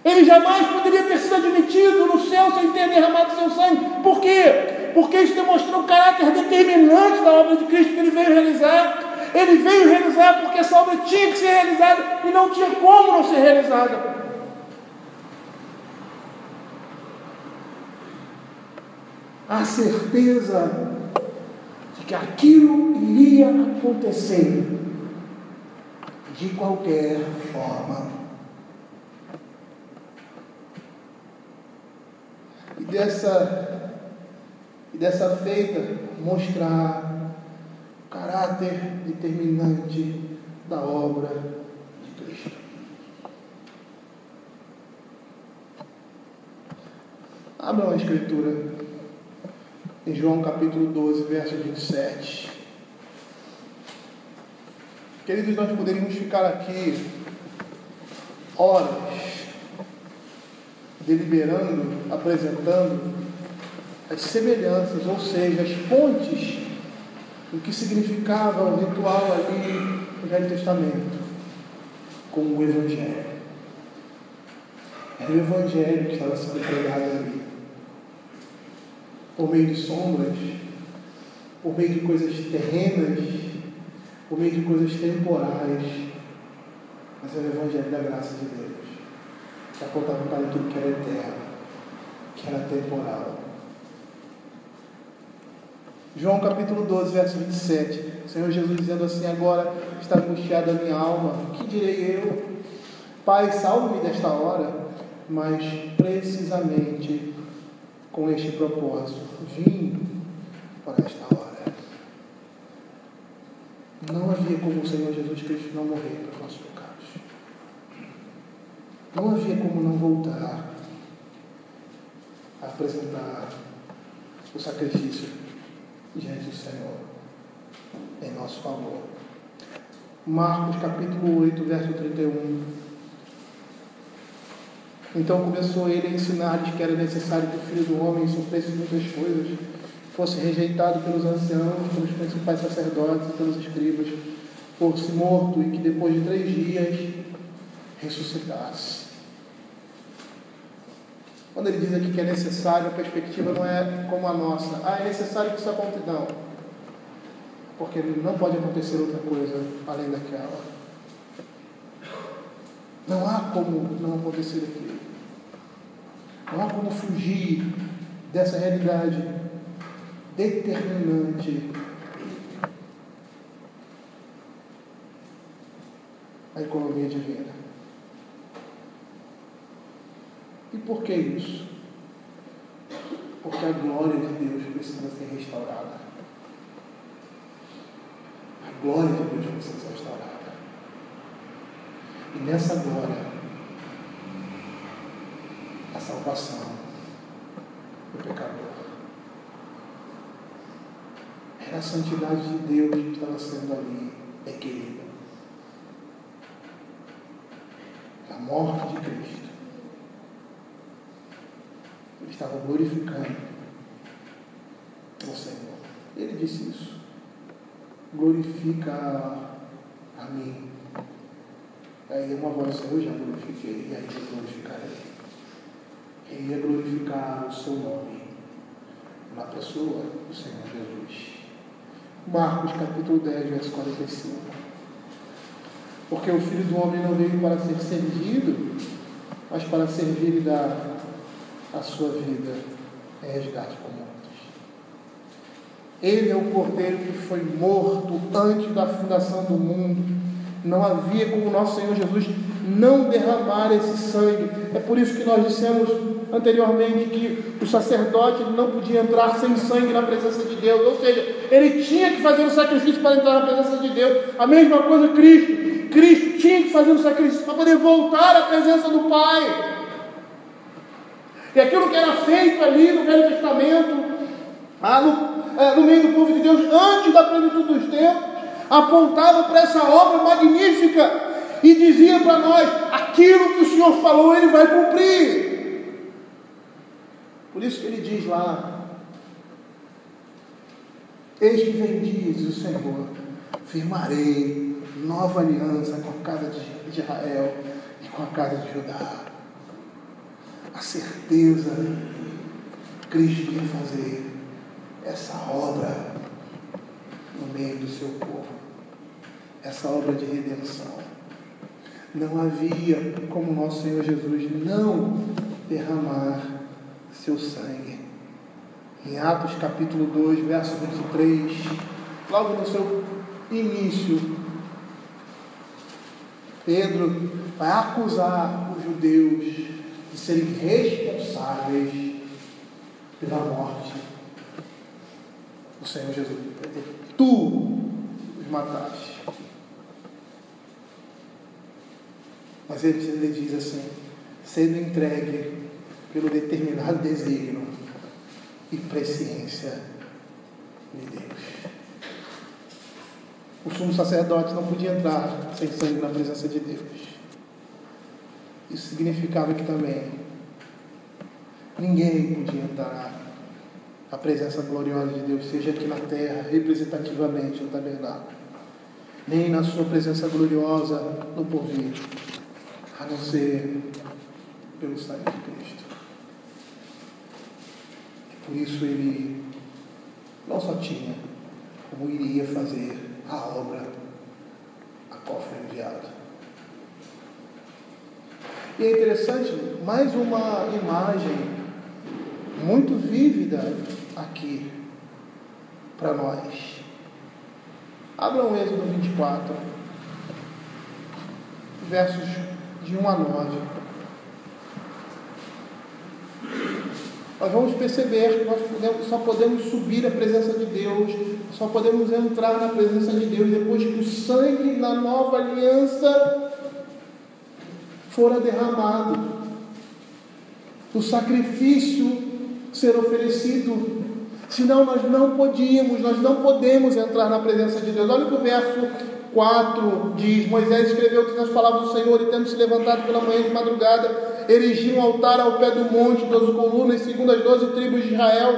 S1: Ele jamais poderia ter sido admitido no céu sem ter derramado seu sangue. Por quê? Porque isso demonstrou o caráter determinante da obra de Cristo que ele veio realizar. Ele veio realizar porque essa obra tinha que ser realizada e não tinha como não ser realizada. A certeza de que aquilo iria acontecer de qualquer forma. E dessa feita mostrar o caráter determinante da obra de Cristo. Abram a Escritura em João capítulo 12, verso 27. Queridos, nós poderíamos ficar aqui horas deliberando, apresentando as semelhanças, ou seja, as pontes do que significava o ritual ali no Velho Testamento com o Evangelho. Era o Evangelho que estava sendo pregado ali, por meio de sombras, por meio de coisas terrenas, por meio de coisas temporais, mas é o Evangelho da graça de Deus, que apontava para aquilo que era eterno, que era temporal. João capítulo 12, verso 27, o Senhor Jesus dizendo assim: agora está angustiada a minha alma, o que direi eu? Pai, salve-me desta hora, mas precisamente com este propósito: vim para esta hora. Não havia como o Senhor Jesus Cristo não morrer pelos nossos pecados. Não havia como não voltar a apresentar o sacrifício diante do Senhor em nosso favor. Marcos capítulo 8, verso 31. Então começou ele a ensinar-lhes que era necessário que o Filho do Homem sofresse muitas coisas, fosse rejeitado pelos anciãos, pelos principais sacerdotes e pelos escribas, fosse morto e que depois de 3 dias ressuscitasse. Quando ele diz aqui que é necessário, a perspectiva não é como a nossa. É necessário que isso aconteça. Não. Porque não pode acontecer outra coisa além daquela. Não há como não acontecer aquilo. Não há como fugir dessa realidade determinante. A economia divina. E por que isso? Porque a glória de Deus precisa ser restaurada. A glória de Deus precisa ser restaurada. E nessa glória, a salvação do pecador. Era a santidade de Deus que estava sendo ali requerida. A morte de Cristo. Ele estava glorificando o Senhor. Ele disse isso. Glorifica a mim. Aí uma voz: eu já glorifiquei, e aí eu glorificarei. Ele ia glorificar o seu nome na pessoa do Senhor Jesus. Marcos capítulo 10, verso 45. Porque o Filho do Homem não veio para ser servido, mas para servir e dar a sua vida em resgate por muitos. Ele é o Cordeiro que foi morto antes da fundação do mundo. Não havia como nosso Senhor Jesus não derramar esse sangue. É por isso que nós dissemos anteriormente que o sacerdote não podia entrar sem sangue na presença de Deus. Ou seja, ele tinha que fazer o sacrifício para entrar na presença de Deus. A mesma coisa Cristo tinha que fazer o sacrifício para poder voltar à presença do Pai. E aquilo que era feito ali no Velho Testamento, no meio do povo de Deus, antes da plenitude dos tempos, apontava para essa obra magnífica e dizia para nós: aquilo que o Senhor falou, Ele vai cumprir. Por isso que Ele diz lá: eis que vem dias, diz o Senhor, firmarei nova aliança com a casa de Israel e com a casa de Judá. A certeza que Cristo ia fazer essa obra no meio do seu povo, essa obra de redenção. Não havia como nosso Senhor Jesus não derramar seu sangue. Em Atos capítulo 2, verso 23, logo no seu início, Pedro vai acusar os judeus de serem responsáveis pela morte do Senhor Jesus. Tu os mataste. Mas ele diz assim: sendo entregue pelo determinado desígnio e presciência de Deus. O sumo sacerdote não podia entrar sem sangue na presença de Deus. Isso significava que também ninguém podia entrar na presença gloriosa de Deus, seja aqui na terra, representativamente no tabernáculo, nem na sua presença gloriosa no porvir, a não ser pelo sangue de Cristo. Por isso ele não só tinha, como iria fazer a obra a qual foi enviado. E é interessante, mais uma imagem muito vívida aqui para nós. Abram Êxodo 24, versos de 1 a 9. nós vamos perceber que nós só podemos subir à presença de Deus, só podemos entrar na presença de Deus depois que o sangue na nova aliança fora derramado, o sacrifício ser oferecido. Senão nós não podemos entrar na presença de Deus. Olha o que o verso 4 diz: Moisés escreveu todas as palavras do Senhor, e tendo se levantado pela manhã de madrugada, erigiu um altar ao pé do monte, 12 colunas, segundo as 12 tribos de Israel,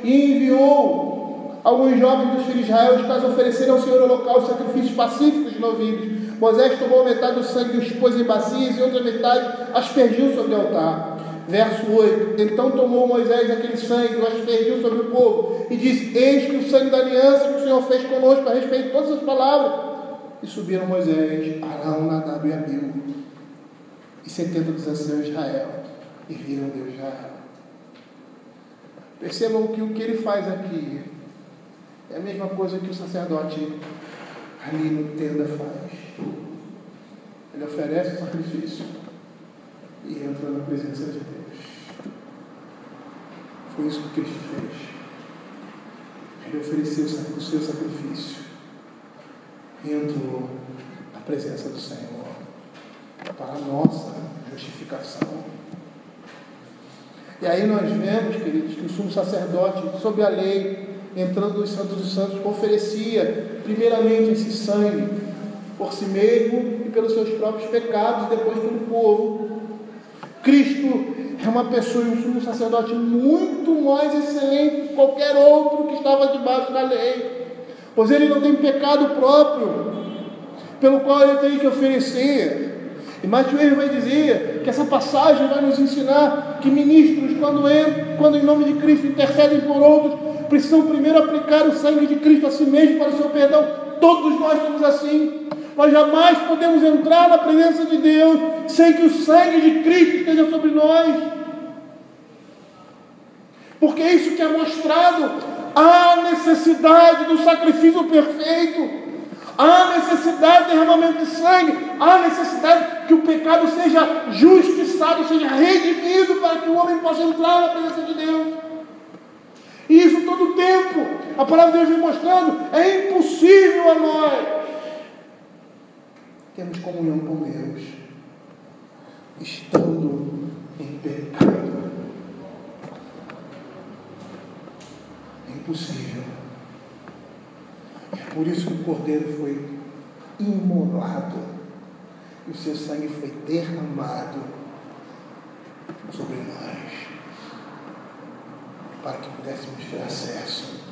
S1: e enviou alguns jovens dos filhos de Israel, os quais ofereceram ao Senhor holocaustos, sacrifícios pacíficos de novilhos. Moisés tomou metade do sangue e os pôs em bacias, e outra metade aspergiu sobre o altar. Verso 8: Então tomou Moisés aquele sangue, o aspergiu sobre o povo, e disse: Eis que o sangue da aliança que o Senhor fez conosco a respeito de todas as palavras. E subiram Moisés, Arão, Nadab e Abiú, e 70 dos anciãos de Israel, e viram Deus de Israel. Percebam que o que ele faz aqui é a mesma coisa que o sacerdote ali no tenda faz. Ele oferece o sacrifício e entra na presença de Deus. Foi isso que Cristo fez. Ele ofereceu o seu sacrifício e entrou na presença do Senhor para a nossa justificação. E aí nós vemos, queridos, que o sumo sacerdote, sob a lei, entrando nos Santos dos Santos, oferecia primeiramente esse sangue por si mesmo e pelos seus próprios pecados, e depois pelo povo. Cristo é uma pessoa e um sumo sacerdote muito mais excelente que qualquer outro que estava debaixo da lei, pois ele não tem pecado próprio pelo qual ele tem que oferecer. E Mateus vai dizer que essa passagem vai nos ensinar que ministros, quando em nome de Cristo intercedem por outros, precisam primeiro aplicar o sangue de Cristo a si mesmo para o seu perdão. Todos nós somos assim. Nós jamais podemos entrar na presença de Deus sem que o sangue de Cristo esteja sobre nós, porque é isso que é mostrado. Há necessidade do sacrifício perfeito, há necessidade de derramamento de sangue, há necessidade que o pecado seja justiçado, seja redimido, para que o homem possa entrar na presença de Deus. E isso todo o tempo a palavra de Deus vem mostrando. É impossível a nós termos comunhão com Deus estando em pecado. É impossível. É por isso que o Cordeiro foi imolado e o seu sangue foi derramado sobre nós, para que pudéssemos ter acesso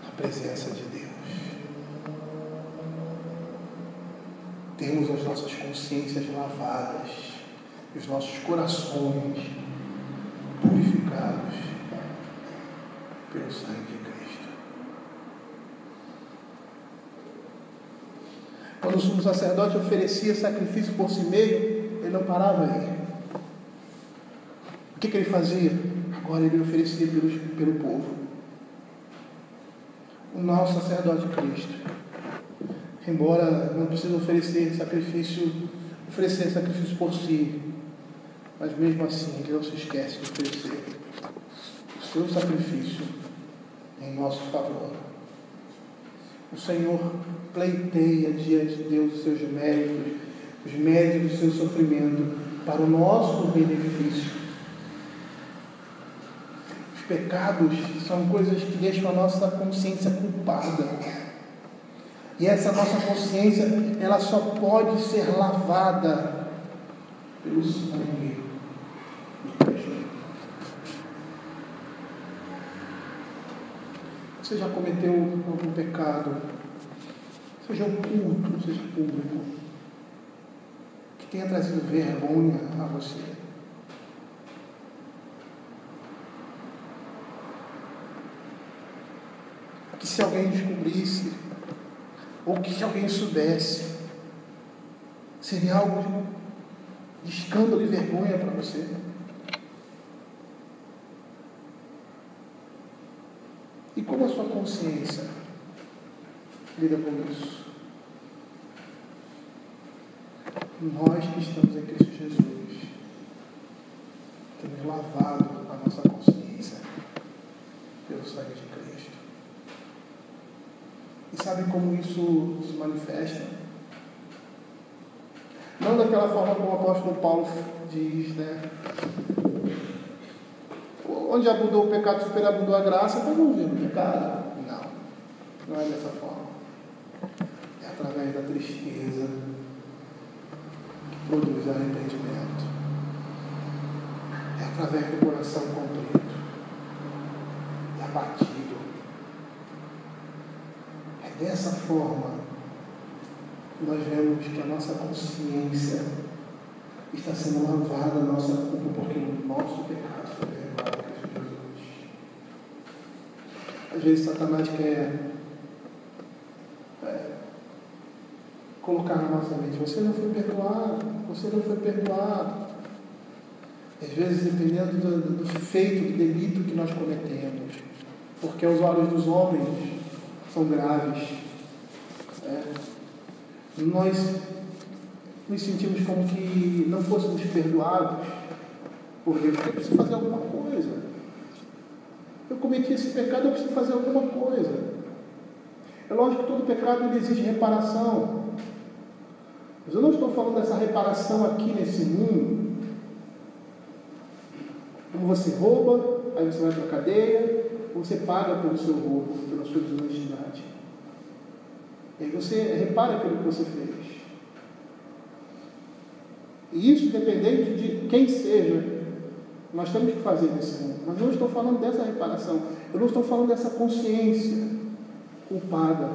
S1: à presença de Deus. Temos as nossas consciências lavadas, os nossos corações purificados pelo sangue de Cristo. Quando o sumo sacerdote oferecia sacrifício por si mesmo, ele não parava aí. O que ele fazia? Agora ele oferecia pelo povo. O nosso sacerdote Cristo, embora não precise oferecer sacrifício por si, mas mesmo assim ele não se esquece de oferecer o seu sacrifício em nosso favor. O Senhor pleiteia diante de Deus os seus méritos, os méritos do seu sofrimento, para o nosso benefício. Os pecados são coisas que deixam a nossa consciência culpada. E essa nossa consciência, ela só pode ser lavada pelo sangue de Cristo. Você já cometeu algum pecado, seja oculto, seja público, que tenha trazido vergonha a você? Que se alguém descobrisse, ou que se alguém soubesse, seria algo de escândalo e vergonha para você? E como a sua consciência lida com isso? Nós que estamos em Cristo Jesus, temos lavado a a nossa consciência pelo sangue de Cristo. E sabe como isso se manifesta? Não daquela forma como o apóstolo Paulo diz, né? Onde abundou o pecado, superabundou a graça, então não viu o pecado. Não é dessa forma. É através da tristeza que produz arrependimento. É através do coração contrito e abatido. É dessa forma que nós vemos que a nossa consciência está sendo lavada da nossa culpa, porque o nosso pecado foi perdoado em Cristo Jesus. Às vezes Satanás quer colocar na nossa mente: você não foi perdoado, você não foi perdoado. Às vezes, dependendo do feito, do delito que nós cometemos, porque aos olhos dos homens são graves, nós nos sentimos como que não fôssemos perdoados por Deus. Eu preciso fazer alguma coisa. Eu cometi esse pecado, eu preciso fazer alguma coisa. É lógico que todo pecado ele exige reparação. Mas eu não estou falando dessa reparação aqui nesse mundo. Como você rouba, aí você vai para a cadeia, ou você paga pelo seu roubo, pela sua desonestidade. E aí você repara aquilo que você fez. E isso, dependente de quem seja, nós temos que fazer nesse mundo. Mas não estou falando dessa reparação. Eu não estou falando dessa consciência culpada.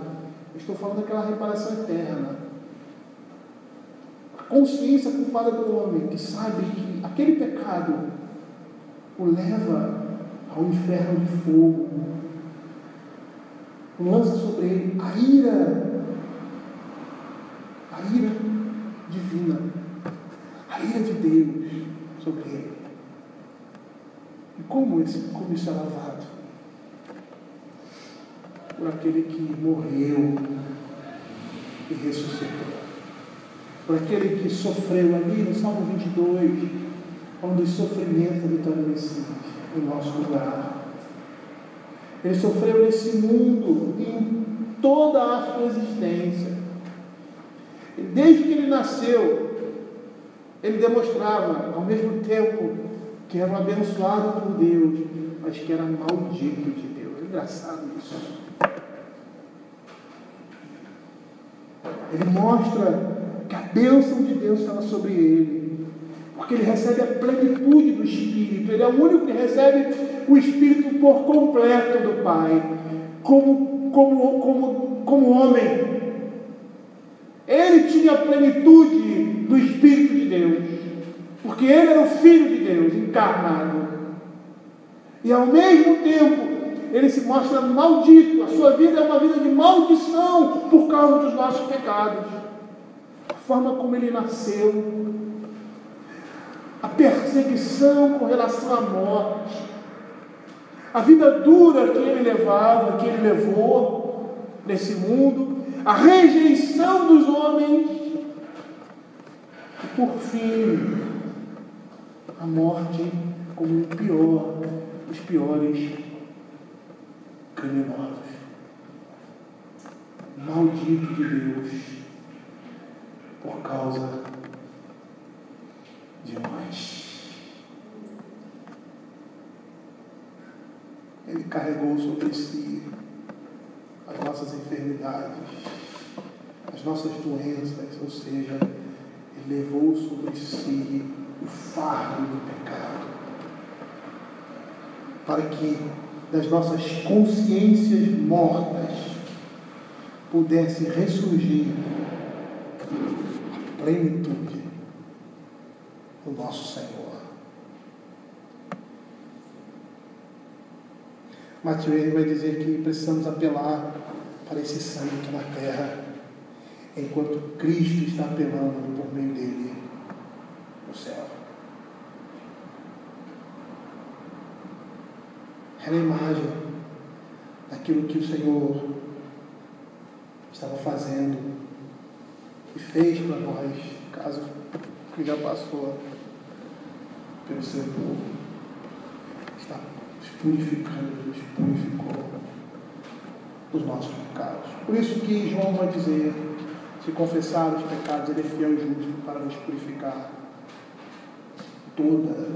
S1: Eu estou falando daquela reparação eterna. A consciência culpada do homem, que sabe que aquele pecado o leva ao inferno de fogo, lança sobre ele a ira divina, a ira de Deus sobre ele. E como isso é lavado? Por aquele que morreu e ressuscitou. Por aquele que sofreu ali no Salmo 22, um dos sofrimentos da vitória Messias, em nosso lugar. Ele sofreu nesse mundo, em toda a sua existência. E desde que ele nasceu, ele demonstrava, ao mesmo tempo, que era um abençoado por Deus, mas que era maldito de Deus. É engraçado isso. Ele mostra que a bênção de Deus estava sobre ele, porque ele recebe a plenitude do Espírito. Ele é o único que recebe o Espírito por completo do Pai, como homem. Ele tinha a plenitude do Espírito de Deus, porque ele era o Filho de Deus encarnado. E ao mesmo tempo ele se mostra maldito. A sua vida é uma vida de maldição por causa dos nossos pecados. A forma como ele nasceu, a perseguição com relação à morte, a vida dura que ele levava, que ele levou nesse mundo, a rejeição dos homens e, por fim, a morte como o pior dos piores criminosos. Maldito de Deus por causa de nós. Ele carregou sobre si as nossas enfermidades, as nossas doenças, ou seja, ele levou sobre si o fardo do pecado, para que das nossas consciências mortas pudesse ressurgir a plenitude do nosso Senhor. Mateus ele vai dizer que precisamos apelar para esse sangue aqui na terra, enquanto Cristo está apelando por meio dele no céu. Era a imagem daquilo que o Senhor estava fazendo e fez para nós, caso que já passou pelo seu povo. está purificando, nos purificou dos nossos pecados. Por isso que João vai dizer: se confessar os pecados, Ele é fiel e justo para nos purificar toda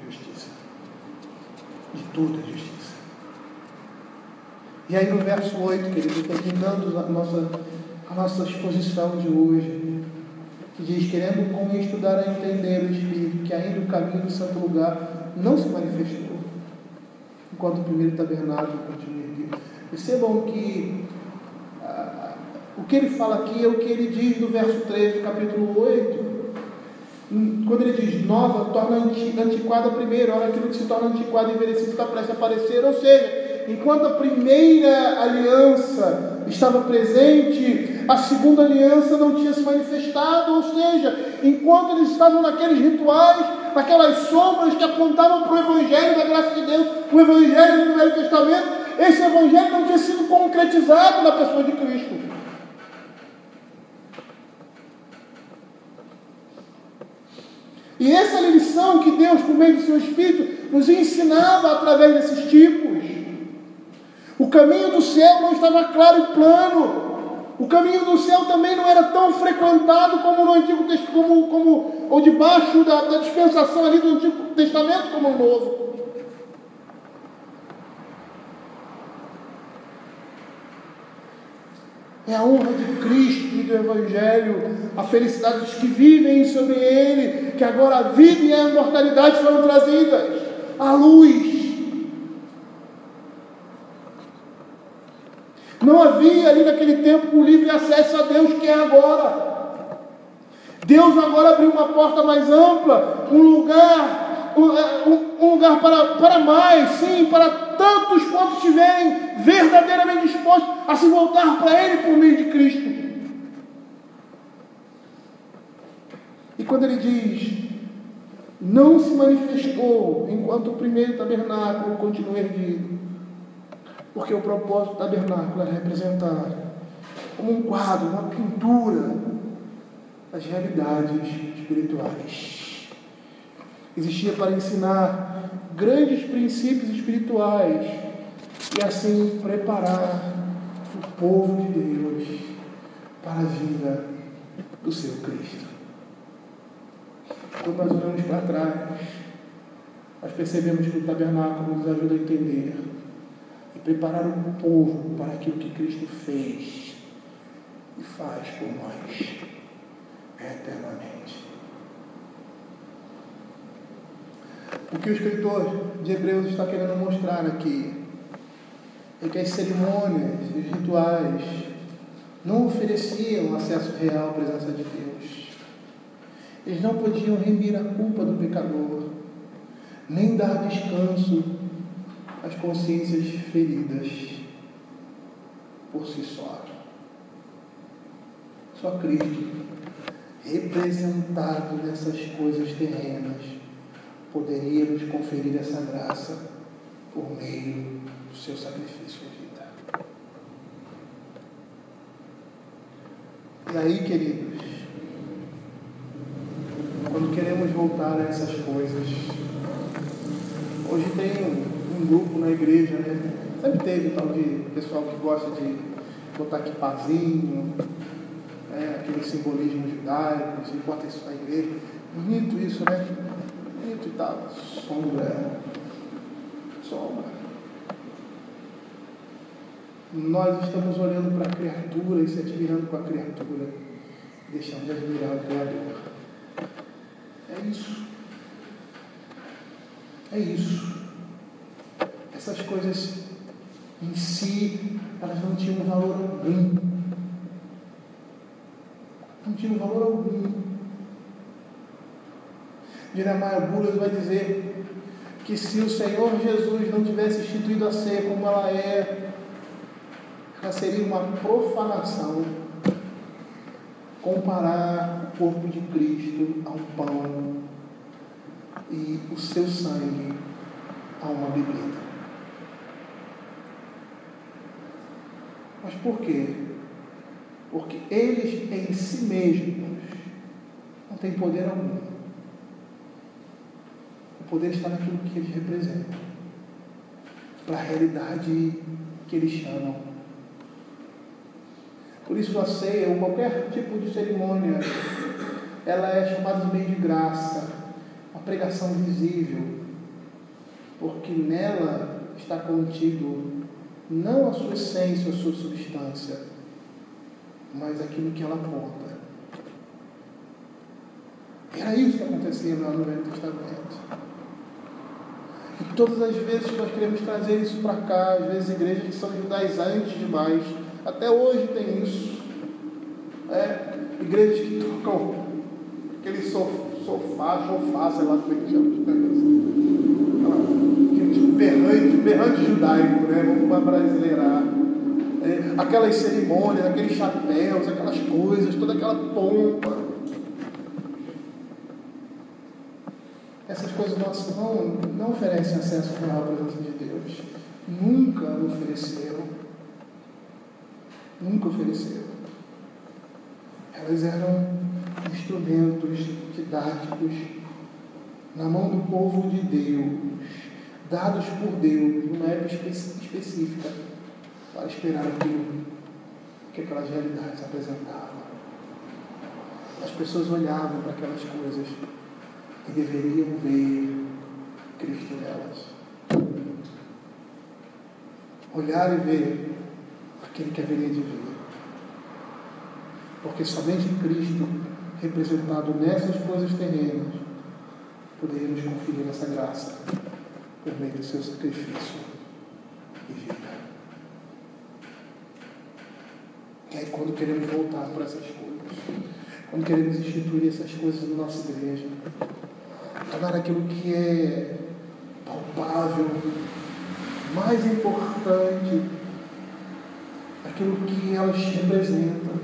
S1: justiça. De toda justiça. E aí no verso 8, querido, terminando a nossa exposição de hoje, que diz: querendo com isto dar a entender o Espírito que ainda o caminho do santo lugar não se manifestou, enquanto o primeiro tabernáculo continua erguido. Percebam que o que ele fala aqui é o que ele diz no verso 3 do capítulo 8, quando ele diz: nova, torna antiquada primeiro, olha aquilo que se torna antiquado e envelhecido está prestes a aparecer. Ou seja, enquanto a primeira aliança estava presente, a segunda aliança não tinha se manifestado. Ou seja, enquanto eles estavam naqueles rituais, naquelas sombras que apontavam para o Evangelho da graça de Deus, o Evangelho do Velho Testamento, esse Evangelho não tinha sido concretizado na pessoa de Cristo. E essa é a lição que Deus, por meio do seu Espírito, nos ensinava através desses tipos. O caminho do céu não estava claro e plano. O caminho do céu também não era tão frequentado como no Antigo Testamento, ou debaixo da dispensação ali do Antigo Testamento como no Novo. É a honra de Cristo e do Evangelho, a felicidade dos que vivem sobre Ele, que agora a vida e a imortalidade foram trazidas à luz. Não havia ali naquele tempo o livre acesso a Deus que é agora. Deus agora abriu uma porta mais ampla, um lugar para mais, sim, para tantos quantos estiverem verdadeiramente dispostos a se voltar para Ele por meio de Cristo. E quando ele diz: não se manifestou enquanto o primeiro tabernáculo continua erguido, porque o propósito do tabernáculo era representar como um quadro, uma pintura, as realidades espirituais. Existia para ensinar grandes princípios espirituais e assim preparar o povo de Deus para a vinda do seu Cristo. Quando nós olhamos para trás, nós percebemos que o tabernáculo nos ajuda a entender e preparar o povo para aquilo que Cristo fez e faz por nós eternamente. O que o escritor de Hebreus está querendo mostrar aqui é que as cerimônias e os rituais não ofereciam acesso real à presença de Deus. Eles não podiam remir a culpa do pecador, nem dar descanso às consciências feridas por si só. Só Cristo, representado nessas coisas terrenas, poderia nos conferir essa graça por meio do seu sacrifício de vida. E aí, queridos, quando queremos voltar a essas coisas, hoje tem um grupo na igreja, né? Sempre teve um tal de pessoal que gosta de botar equipazinho, aquele simbolismo judaico, se importa isso na igreja. Bonito isso, né? Bonito e tal. Sombra. Nós estamos olhando para a criatura e se admirando com a criatura, deixando de admirar o Criador. É isso. É isso. Essas coisas em si, elas não tinham valor algum. Não tinham valor algum. Jeremias Burroughs vai dizer que se o Senhor Jesus não tivesse instituído a ceia como ela seria uma profanação comparar o corpo de Cristo a um pão e o seu sangue a uma bebida. Mas por quê? Porque eles em si mesmos não têm poder algum. O poder está naquilo que eles representam. para a realidade que eles chamam. Por isso a ceia, ou qualquer tipo de cerimônia, ela é chamada de meio de graça, uma pregação visível, porque nela está contido não a sua essência, a sua substância, mas aquilo que ela aponta. Era isso que acontecia lá no Velho Testamento. E todas as vezes que nós queremos trazer isso para cá, às vezes igrejas que são judaizantes demais, até hoje tem isso. Igrejas que tocam aquele sofá, sei lá como é que chama, aquele berrante judaico, né? Vamos abrasileirar. Aquelas cerimônias, aqueles chapéus, aquelas coisas, toda aquela pompa. Essas coisas nossas não oferecem acesso real à presença de Deus. Nunca ofereceram. Nunca ofereceram. Elas eram instrumentos didáticos na mão do povo de Deus, dados por Deus, numa época específica, para esperar aquilo que aquelas realidades apresentavam. As pessoas olhavam para aquelas coisas e deveriam ver Cristo nelas. Olhar e ver aquele que haveria de vir. Porque somente Cristo, representado nessas coisas terrenas, poderia nos conferir essa graça por meio do seu sacrifício e vida. E aí, quando queremos voltar para essas coisas, quando queremos instituir essas coisas na nossa igreja, tornar aquilo que é palpável, mais importante, aquilo que elas representam,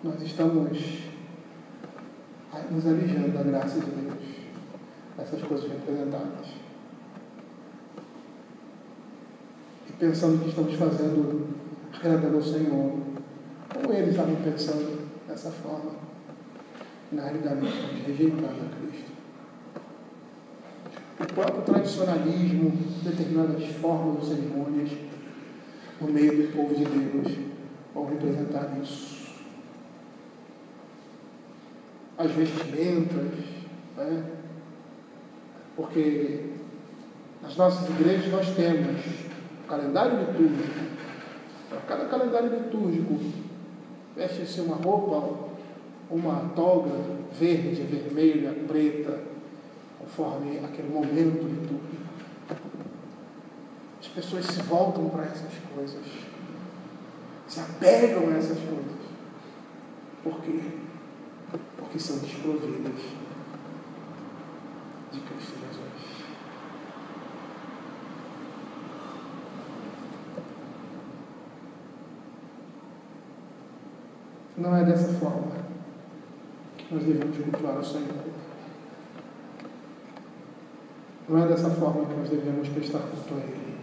S1: nós estamos nos alijando da graça de Deus, essas coisas representadas. E pensando que estamos fazendo agradando ao Senhor, como eles estavam pensando dessa forma, na realidade estamos rejeitando a Cristo. O próprio tradicionalismo, determinadas formas ou cerimônias, no meio do povo de Deus, vão representar isso. As vestimentas, né? Porque nas nossas igrejas nós temos o calendário litúrgico. Para cada calendário litúrgico veste-se uma roupa, uma toga verde, vermelha, preta, conforme aquele momento litúrgico. As pessoas se voltam para essas coisas, se apegam a essas coisas. Por quê? Porque são desprovidas de Cristo Jesus. Não é dessa forma que nós devemos cultuar o Senhor. Não é dessa forma que nós devemos prestar culto a Ele.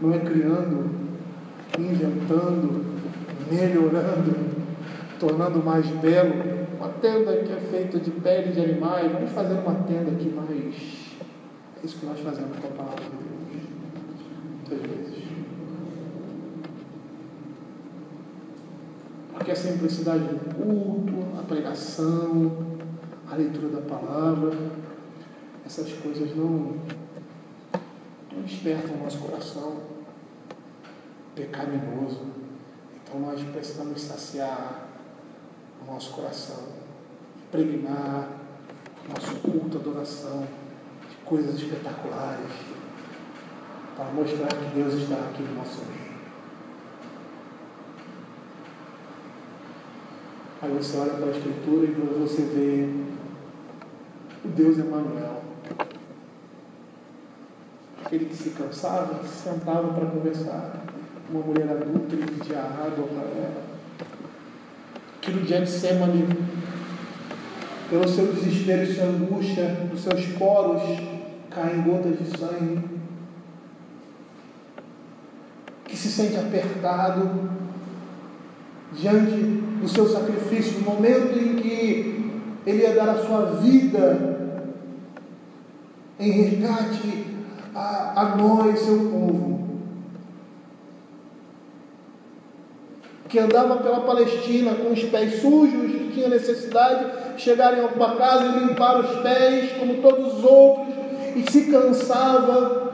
S1: Não é criando, inventando, melhorando, tornando mais belo uma tenda que é feita de pele de animais. Vamos fazer uma tenda aqui mais. É isso que nós fazemos com a palavra de Deus, muitas vezes. Porque a simplicidade do culto, a pregação, a leitura da palavra, essas coisas não despertam o nosso coração pecaminoso. Então nós precisamos saciar o nosso coração, impregnar nosso culto, adoração de coisas espetaculares, para mostrar que Deus está aqui no nosso meio. Aí você olha para a Escritura e você vê o Deus Emanuel. Aquele que se cansava, se sentava para conversar. Uma mulher adulta e pedia água para ela. Que no Getsêmani, pelo seu desespero e sua angústia, dos seus poros caem gotas de sangue. Que se sente apertado diante do seu sacrifício, no momento em que Ele ia dar a sua vida em resgate a nós, seu povo, que andava pela Palestina com os pés sujos, que tinha necessidade de chegar em alguma casa e limpar os pés, como todos os outros, e se cansava,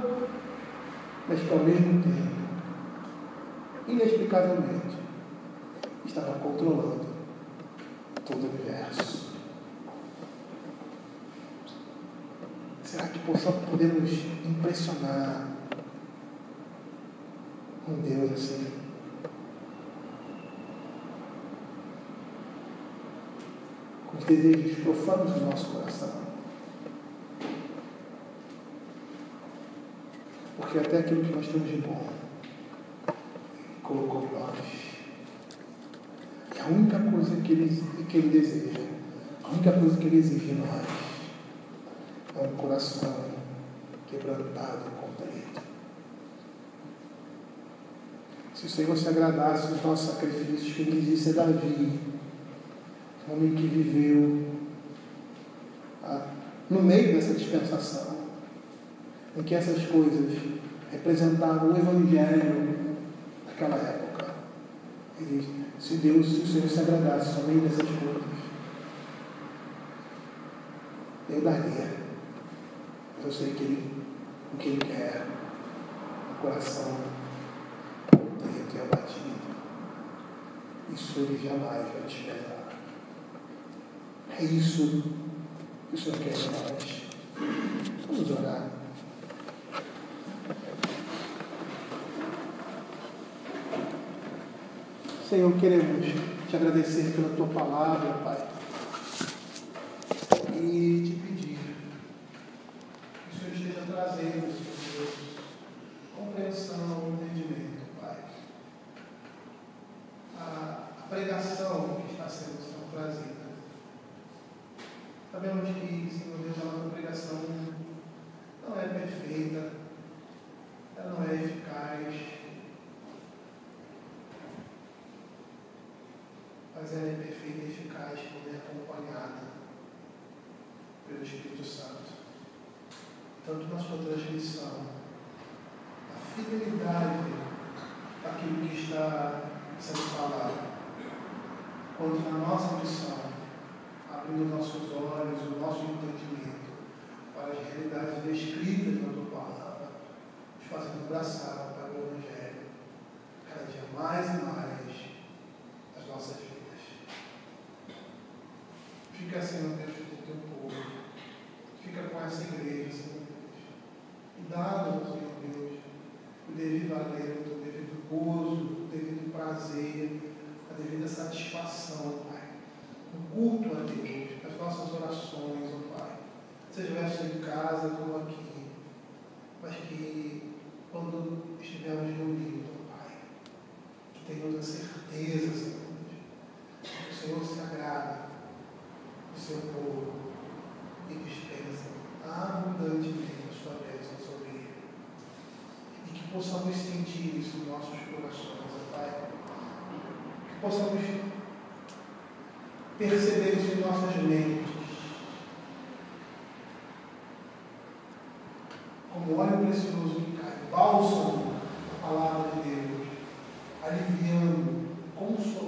S1: mas que ao mesmo tempo, inexplicavelmente, estava controlando todo o universo. Será que podemos impressionar um Deus assim? Com os desejos profanos do nosso coração. Porque até aquilo que nós temos de bom, Ele colocou em nós. E a única coisa que Ele deseja, a única coisa que Ele exige de nós, é um coração quebrantado e contrito. Se o Senhor se agradasse dos nossos sacrifícios, quem quis disse é Davi, um homem que viveu no meio dessa dispensação, em que essas coisas representavam o Evangelho naquela época. Ele diz, se o Senhor se agradasse somente dessas coisas, eu daria. Mas eu sei que o que Ele quer, o coração contrito e abatido, isso Ele jamais vai desprezar. É isso que o Senhor quer de nós. Vamos orar. Senhor, queremos te agradecer pela tua palavra, Pai, e te pedir que o Senhor esteja trazendo, Senhor Deus, compreensão, entendimento, Pai. A pregação que está sendo trazida. Sabemos que, Senhor Deus, a nossa pregação não é perfeita, ela não é eficaz, mas ela é perfeita e eficaz quando é acompanhada pelo Espírito Santo. Tanto na sua transmissão, a fidelidade daquilo que está sendo falado, quanto na nossa missão, abrindo nossos olhos, o nosso entendimento para as realidades descritas na tua palavra, nos fazendo abraçar para o Evangelho, cada dia mais e mais as nossas vidas. Fica, Senhor Deus, com o teu povo, fica com essa igreja, Senhor Deus, e dá-nos, Senhor Deus, o devido alento, o devido gozo, o devido prazer, a devida satisfação, Pai, no culto a Deus, as nossas orações, ó Pai, seja essa em casa como aqui, mas que quando estivermos reunidos, ó Pai, que tenhamos a certeza, Senhor Deus, que o Senhor se agrada do seu povo e dispensa abundantemente a sua bênção sobre ele. E que possamos sentir isso em nossos corações, ó Pai, que possamos perceber isso em nossas mentes, como óleo precioso que cai, bálsamo, a palavra de Deus, aliviando, consolando